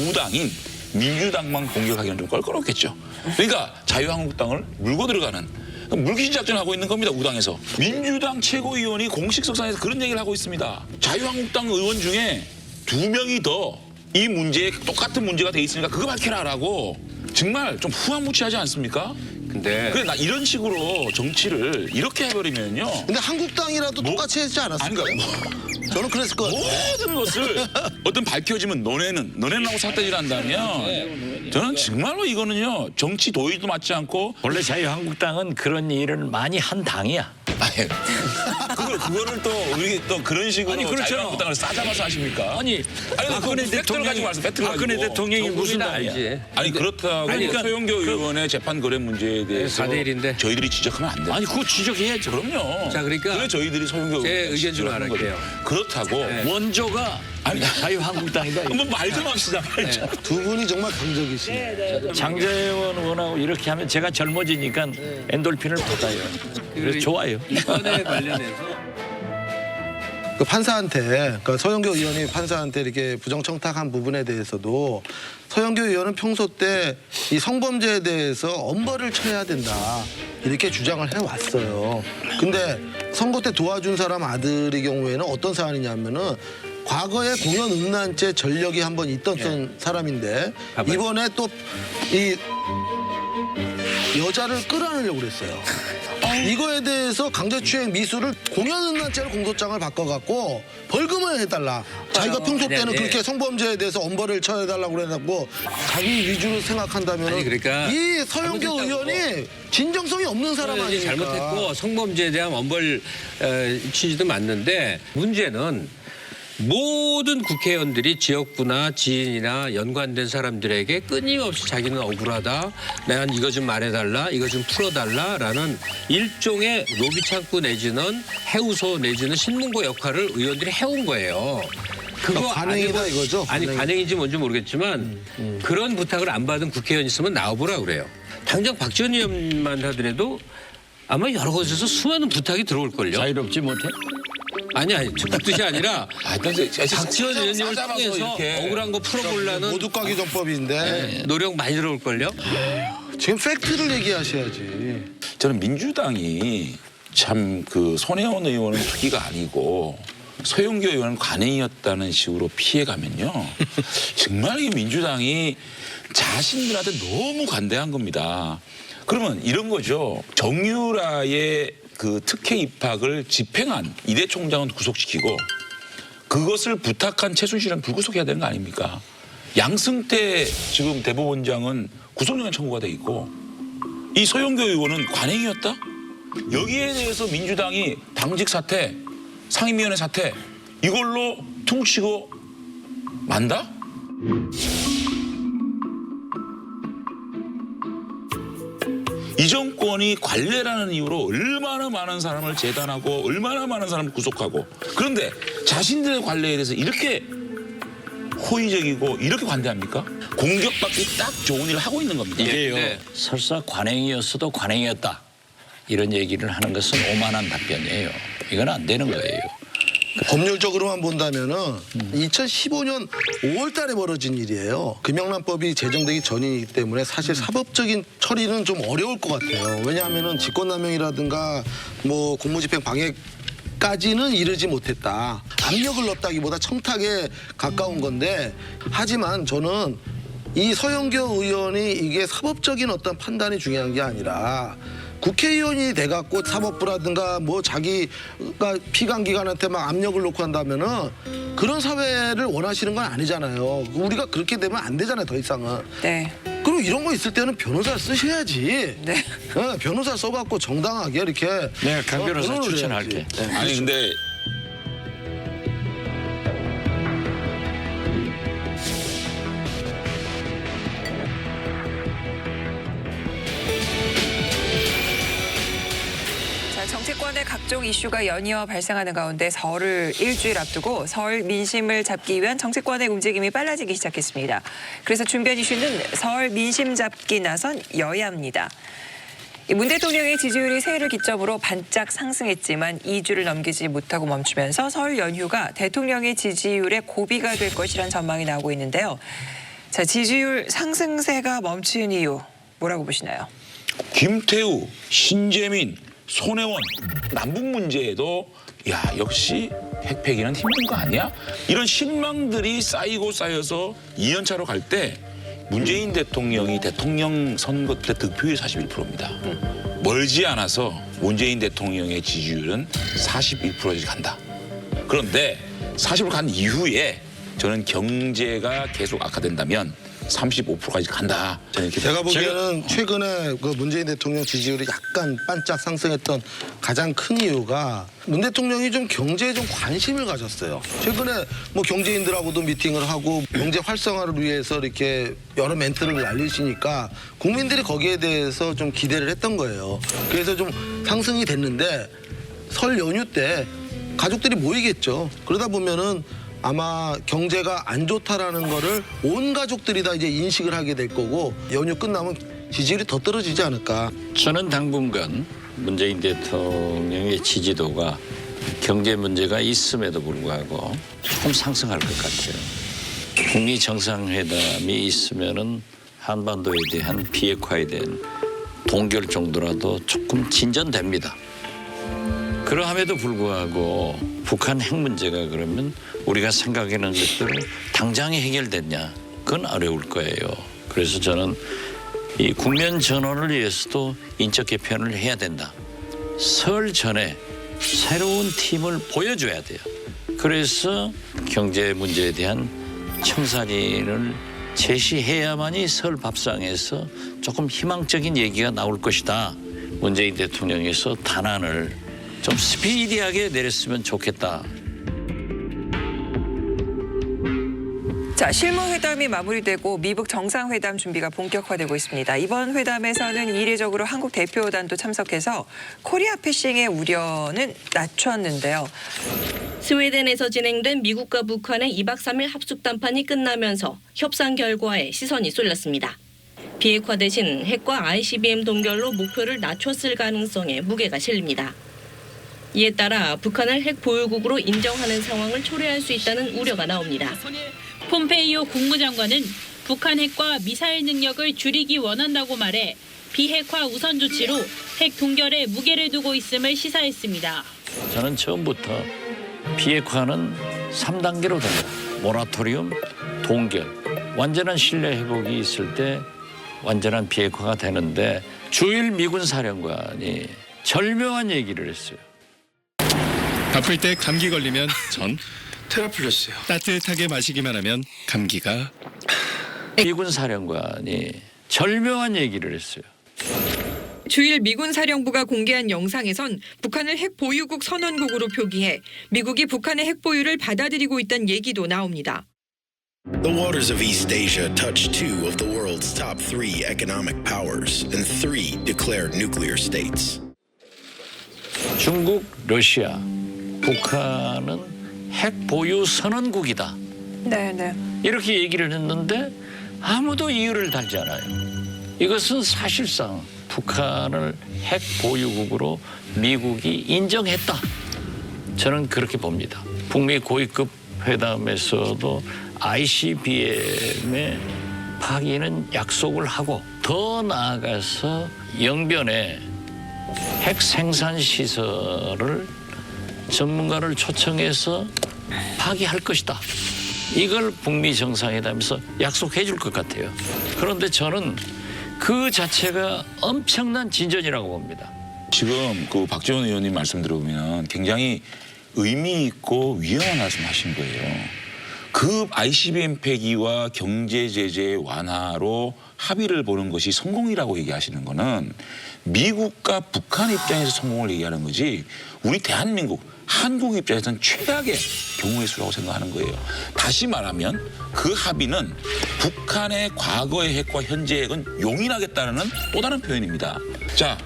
우당인 민주당만 공격하기는 좀 껄끄럽겠죠. 그러니까 자유한국당을 물고 들어가는 물귀신 작전을 하고 있는 겁니다. 우당에서. 민주당 최고위원이 공식 석상에서 그런 얘기를 하고 있습니다. 자유한국당 의원 중에 2명이 더 이 문제에 똑같은 문제가 돼 있으니까 그거 밝혀라라고 정말 좀 후한무치하지 않습니까? 근데 그래 나 이런 식으로 정치를 이렇게 해버리면요. 근데 한국당이라도 똑같이 했지 않았을까요? 아니, 저는 그랬을 것 같아요. 모든 것을 어떤 밝혀지면 너네는하고 삿대질 한다면 저는 정말로 이거는요 정치 도의도 맞지 않고 원래 자유한국당은 그런 일을 많이 한 당이야. 그거를 또 우리 또 그런 식으로 아니, 그렇잖아. 자유한국당을 싸잡아서 하십니까? 아니 박근혜 대통령이 박근혜 대통령이 무슨 알지. 당이야? 아니 그렇다고 그러니까 서영교 의원의 재판 거래 문제에 대해서 4대1인데. 저희들이 지적하면 안 돼요. 아니 그거 지적해야죠. 그럼요. 자, 그러니까 그래 저희들이 서영교 제 의원의 의견 좀 지적을 하는 알게요. 거죠. 그렇다고 원조가 아니 자유한국당이다. 한번 말 좀 합시다. 말 좀. 두 분이 정말 강적이시네요. 장재원 의원하고 이렇게 하면 제가 젊어지니까 엔돌핀을 받아요. 그래서 좋아요. 이번에 관련해서 그 판사한테, 그러니까 서영교 의원이 판사한테 이렇게 부정청탁한 부분에 대해서도 서영교 의원은 평소 때 이 성범죄에 대해서 엄벌을 쳐야 된다 이렇게 주장을 해왔어요. 근데 선거 때 도와준 사람 아들의 경우에는 어떤 사안이냐면은 과거에 공연 음란죄 전력이 한번 있던 사람인데 이번에 또 이 여자를 끌어내려고 그랬어요. 이거에 대해서 강제추행 미수를 공연음란죄로 공소장을 바꿔갖고 벌금을 해달라. 자기가 평소 때는 그렇게 성범죄에 대해서 엄벌을 쳐해달라고 그래갖고 자기 위주로 생각한다면 아니, 그러니까 이 서영교 의원이 진정성이 없는 사람 아닙니까? 잘못했고 성범죄에 대한 엄벌 취지도 맞는데 문제는 모든 국회의원들이 지역구나 지인이나 연관된 사람들에게 끊임없이 자기는 억울하다. 난 이거 좀 말해달라. 이거 좀 풀어달라라는 일종의 로비 창구 내지는 해우소 내지는 신문고 역할을 의원들이 해온 거예요. 그거 관행이다 아니고- 이거죠? 아니 관행인지 뭔지 모르겠지만 그런 부탁을 안 받은 국회의원 있으면 나와보라 그래요. 당장 박지원 의원만 하더라도 아마 여러 곳에서 수많은 부탁이 들어올걸요. 자유롭지 못해? 아니 그 뜻이 아니라 박지원 의원님을 싸잡아서 통해서 이렇게. 억울한 거 풀어보려는 모두가기 전법인데 노력 많이 들어올걸요. 지금 팩트를 얘기하셔야지. 저는 민주당이 참 그 손혜원 의원은 투기가 아니고 서영교 의원은 관행이었다는 식으로 피해가면요. 정말 이 민주당이 자신들한테 너무 관대한 겁니다. 그러면 이런 거죠. 정유라의 그 특혜 입학을 집행한 이대 총장은 구속시키고 그것을 부탁한 최순실은 불구속해야 되는 거 아닙니까? 양승태 지금 대법원장은 구속영장 청구가 돼 있고 이 서영교 의원은 관행이었다? 여기에 대해서 민주당이 당직 사퇴, 상임위원회 사퇴 이걸로 퉁치고 만다? 이 정권이 관례라는 이유로 얼마나 많은 사람을 재단하고 얼마나 많은 사람을 구속하고 그런데 자신들의 관례에 대해서 이렇게 호의적이고 이렇게 관대합니까? 공격받기 딱 좋은 일을 하고 있는 겁니다. 이게요. 설사 관행이었어도 관행이었다. 이런 얘기를 하는 것은 오만한 답변이에요. 이건 안 되는 거예요. 법률적으로만 본다면은 2015년 5월 달에 벌어진 일이에요. 금영란법이 제정되기 전이기 때문에 사실 사법적인 처리는 좀 어려울 것 같아요. 왜냐하면은 직권남용이라든가 뭐 공무집행 방해까지는 이르지 못했다. 압력을 넣었다기보다 청탁에 가까운 건데 하지만 저는 이 서영교 의원이 이게 사법적인 어떤 판단이 중요한 게 아니라 국회의원이 돼갖고 사법부라든가 뭐 자기가 피감기관한테 막 압력을 놓고 한다면은 그런 사회를 원하시는 건 아니잖아요. 우리가 그렇게 되면 안 되잖아요, 더 이상은. 네. 그리고 이런 거 있을 때는 변호사를 쓰셔야지. 네. 변호사 써갖고 정당하게 이렇게. 내가 강 변호사 변호를 추천할게. 해야지. 아니 근데 자, 정치권의 각종 이슈가 연이어 발생하는 가운데 설을 일주일 앞두고 설 민심을 잡기 위한 정치권의 움직임이 빨라지기 시작했습니다. 그래서 준비한 이슈는 설 민심 잡기 나선 여야입니다. 문 대통령의 지지율이 새해를 기점으로 반짝 상승했지만 2주를 넘기지 못하고 멈추면서 설 연휴가 대통령의 지지율의 고비가 될 것이란 전망이 나오고 있는데요. 자, 지지율 상승세가 멈춘 이유 뭐라고 보시나요? 김태우, 신재민, 손혜원 남북 문제에도 야 역시 핵폐기는 힘든 거 아니야? 이런 신망들이 쌓이고 쌓여서 2년차로 갈 때 문재인 대통령이 대통령 선거 때 득표율이 41%입니다. 멀지 않아서 문재인 대통령의 지지율은 41%까지 간다. 그런데 40% 간 이후에 저는 경제가 계속 악화된다면 35%까지 간다. 저는 이렇게 제가 보기에는 최근에 그 문재인 대통령 지지율이 약간 반짝 상승했던 가장 큰 이유가 문 대통령이 좀 경제에 좀 관심을 가졌어요. 최근에 뭐 경제인들하고도 미팅을 하고 경제 활성화를 위해서 이렇게 여러 멘트를 날리시니까 국민들이 거기에 대해서 좀 기대를 했던 거예요. 그래서 좀 상승이 됐는데 설 연휴 때 가족들이 모이겠죠. 그러다 보면은 아마 경제가 안 좋다라는 거를 온 가족들이 다 이제 인식을 하게 될 거고 연휴 끝나면 지지율이 더 떨어지지 않을까. 저는 당분간 문재인 대통령의 지지도가 경제 문제가 있음에도 불구하고 조금 상승할 것 같아요. 북미 정상회담이 있으면은 한반도에 대한 비핵화에 대한 동결 정도라도 조금 진전됩니다. 그러함에도 불구하고 북한 핵 문제가 그러면 우리가 생각하는 것들을 당장에 해결됐냐? 그건 어려울 거예요. 그래서 저는 이 국면 전환을 위해서도 인적 개편을 해야 된다. 설 전에 새로운 팀을 보여줘야 돼요. 그래서 경제 문제에 대한 청사진을 제시해야만이 설 밥상에서 조금 희망적인 얘기가 나올 것이다. 문재인 대통령에서 단안을 좀 스피디하게 내렸으면 좋겠다. 자, 실무회담이 마무리되고 미북 정상회담 준비가 본격화되고 있습니다. 이번 회담에서는 이례적으로 한국 대표단도 참석해서 코리아 패싱의 우려는 낮췄는데요. 스웨덴에서 진행된 미국과 북한의 2박 3일 합숙 담판이 끝나면서 협상 결과에 시선이 쏠렸습니다. 비핵화 대신 핵과 ICBM 동결로 목표를 낮췄을 가능성에 무게가 실립니다. 이에 따라 북한을 핵 보유국으로 인정하는 상황을 초래할 수 있다는 우려가 나옵니다. 폼페이오 국무장관은 북한 핵과 미사일 능력을 줄이기 원한다고 말해 비핵화 우선 조치로 핵 동결에 무게를 두고 있음을 시사했습니다. 저는 처음부터 비핵화는 3단계로 된다. 모라토리움, 동결, 완전한 신뢰 회복이 있을 때 완전한 비핵화가 되는데 주일 미군 사령관이 절묘한 얘기를 했어요. 바쁠 때 감기 걸리면 전 테라플러스요. 따뜻하게 마시기만 하면 감기가. 미군 사령관이 절묘한 얘기를 했어요. 주일 미군 사령부가 공개한 영상에선 북한을 핵 보유국 선언국으로 표기해 미국이 북한의 핵 보유를 받아들이고 있다는 얘기도 나옵니다. The waters of East Asia touch two of the world's top three economic powers and three declared nuclear states. 중국, 러시아, 북한은 핵 보유 선언국이다. 네. 이렇게 얘기를 했는데 아무도 이유를 달지 않아요. 이것은 사실상 북한을 핵 보유국으로 미국이 인정했다. 저는 그렇게 봅니다. 북미 고위급 회담에서도 ICBM의 파기는 약속을 하고 더 나아가서 영변에 핵 생산 시설을 전문가를 초청해서 파기할 것이다. 이걸 북미 정상회담에서 약속해 줄 것 같아요. 그런데 저는 그 자체가 엄청난 진전이라고 봅니다. 지금 그 박지원 의원님 말씀 들어보면 굉장히 의미 있고 위험한 말씀하신 거예요. 그 ICBM 폐기와 경제 제재 완화로 합의를 보는 것이 성공이라고 얘기하시는 거는 미국과 북한 입장에서 성공을 얘기하는 거지 우리 대한민국 한국 입장에서는 최악의 경우의 수라고 생각하는 거예요. 다시 말하면 그 합의는 북한의 과거의 핵과 현재 핵은 용인하겠다는 또 다른 표현입니다. 자,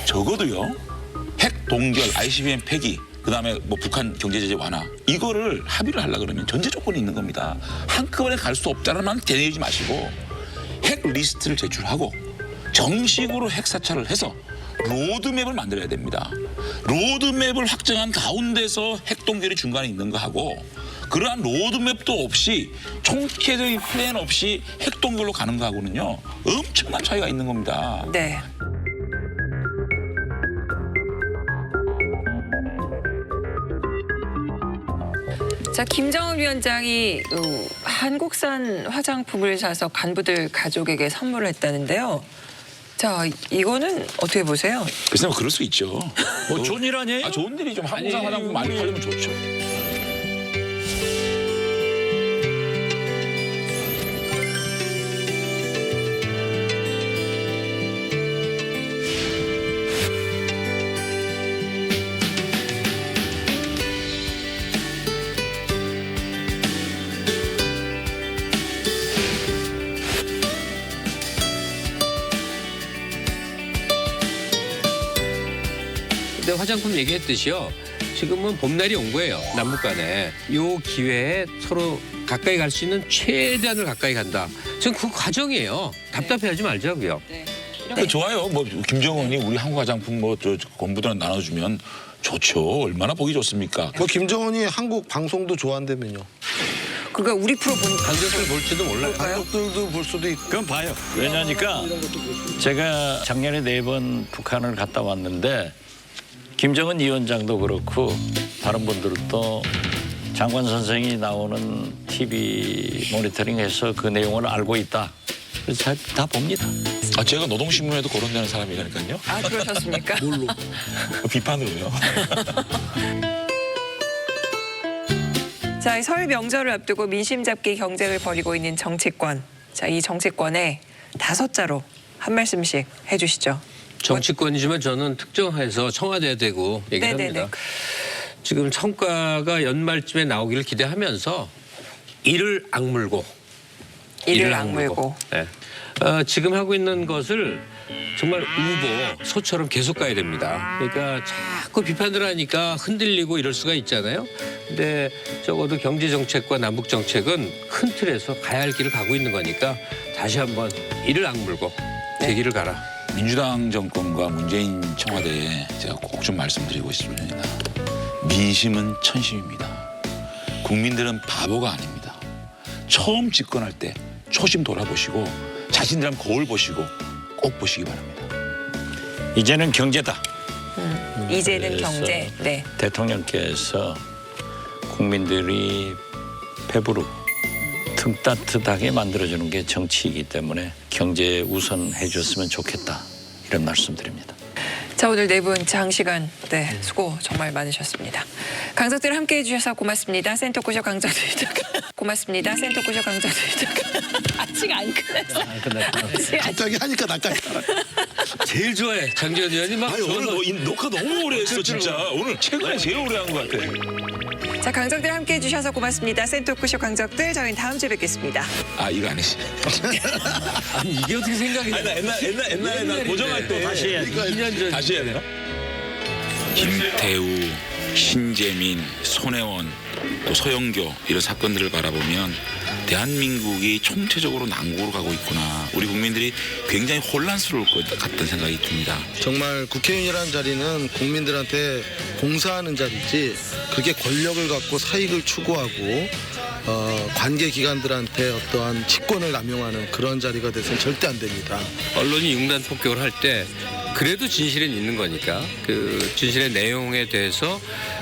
적어도요. 핵 동결, ICBM 폐기, 그다음에 뭐 북한 경제 제재 완화 이거를 합의를 하려고 그러면 전제 조건이 있는 겁니다. 한꺼번에 갈 수 없다는 말 되뇌지 마시고 핵 리스트를 제출하고 정식으로 핵 사찰을 해서 로드맵을 만들어야 됩니다. 로드맵을 확정한 가운데서 핵 동결이 중간에 있는 거 하고 그러한 로드맵도 없이 총체적인 플랜 없이 핵 동결로 가는 거하고는요 엄청난 차이가 있는 겁니다. 네. 자, 김정은 위원장이 한국산 화장품을 사서 간부들 가족에게 선물을 했다는데요. 자, 이거는 어떻게 보세요? 글쎄 뭐 그럴 수 있죠. 뭐 좋은 일 아니에요? 아, 좋은 일이 좀 한국산 화장품 많이 팔리면 좋죠. 근데 화장품 얘기했듯이요. 지금은 봄날이 온 거예요. 남북 간에. 요 기회에 서로 가까이 갈 수 있는 최대한을 가까이 간다. 지금 그 과정이에요. 답답해하지 말자고요. 그 좋아요. 뭐 김정은이 우리 한국 화장품 뭐 저 건부들한테 나눠주면 좋죠. 얼마나 보기 좋습니까? 뭐 김정은이 한국 방송도 좋아한다면요. 그러니까 우리 프로 본 관객들 볼지도 몰라요. 가족들도 볼 수도 있고. 그럼 봐요. 왜냐니까 제가 작년에 4번 북한을 갔다 왔는데 김정은 위원장도 그렇고 다른 분들도 장관 선생이 나오는 TV 모니터링해서 그 내용을 알고 있다. 그래서 다 봅니다. 아, 제가 노동신문에도 거론되는 사람이라니까요. 아, 그러셨습니까? 뭘로? 비판으로요. 자, 이 설 명절을 앞두고 민심 잡기 경쟁을 벌이고 있는 정치권. 자, 이 정치권에 5자로 한 말씀씩 해주시죠. 정치권이지만 저는 특정해서 청와대에 대고 얘기합니다. 지금 성과가 연말쯤에 나오기를 기대하면서 이를 악물고. 네. 지금 하고 있는 것을 정말 우보, 소처럼 계속 가야 됩니다. 그러니까 자꾸 비판을 하니까 흔들리고 이럴 수가 있잖아요. 근데 적어도 경제정책과 남북정책은 큰 틀에서 가야 할 길을 가고 있는 거니까 다시 한번 이를 악물고 대기를 가라. 민주당 정권과 문재인 청와대에 제가 꼭 좀 말씀드리고 싶습니다. 민심은 천심입니다. 국민들은 바보가 아닙니다. 처음 집권할 때 초심 돌아보시고 자신들 한번 거울 보시고 꼭 보시기 바랍니다. 이제는 경제다. 이제는 경제. 네. 대통령께서 국민들이 배부르고 등 따뜻하게 만들어주는 게 정치이기 때문에 경제에 우선해 줬으면 좋겠다. 이런 말씀드립니다. 자, 오늘 4분 장시간 수고 정말 많으셨습니다. 강석들 함께해 주셔서 고맙습니다. 센터구쇼 강정들이다가 고맙습니다. 센터구쇼 강정들이다가 아직 안 끝났어. 갑자기 하니까 나까지 제일 좋아해 장재현 의원이 막. 아니, 오늘 뭐 녹화 너무 오래 했어 진짜. 오늘 최근에 제일 오래 한 것 같아. 자, 강적들 함께해 주셔서 고맙습니다. 센터구쇼 강적들, 저희는 다음 주에 뵙겠습니다. 아, 이거 안 했어. 아니 이게 어떻게 생각이 나? 옛날에 나 고정할 때 다시 해야지. 2년 전. 다시 해야 되나? 김태우, 신재민, 손혜원, 또 서영교 이런 사건들을 바라보면 대한민국이 총체적으로 난국으로 가고 있구나. 우리 국민들이 굉장히 혼란스러울 것 같다는 생각이 듭니다. 정말 국회의원이라는 자리는 국민들한테 봉사하는 자리지 그게 권력을 갖고 사익을 추구하고 관계기관들한테 어떠한 직권을 남용하는 그런 자리가 돼서는 절대 안 됩니다. 언론이 융단 폭격을 할 때 그래도 진실은 있는 거니까 그 진실의 내용에 대해서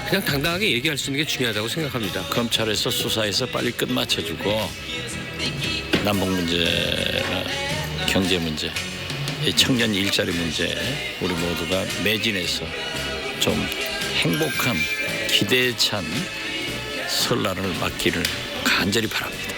그냥 당당하게 얘기할 수 있는 게 중요하다고 생각합니다. 검찰에서 수사해서 빨리 끝마쳐주고 남북 문제나 경제 문제, 이 청년 일자리 문제 우리 모두가 매진해서 좀 행복한 기대에 찬 설날을 맞기를 간절히 바랍니다.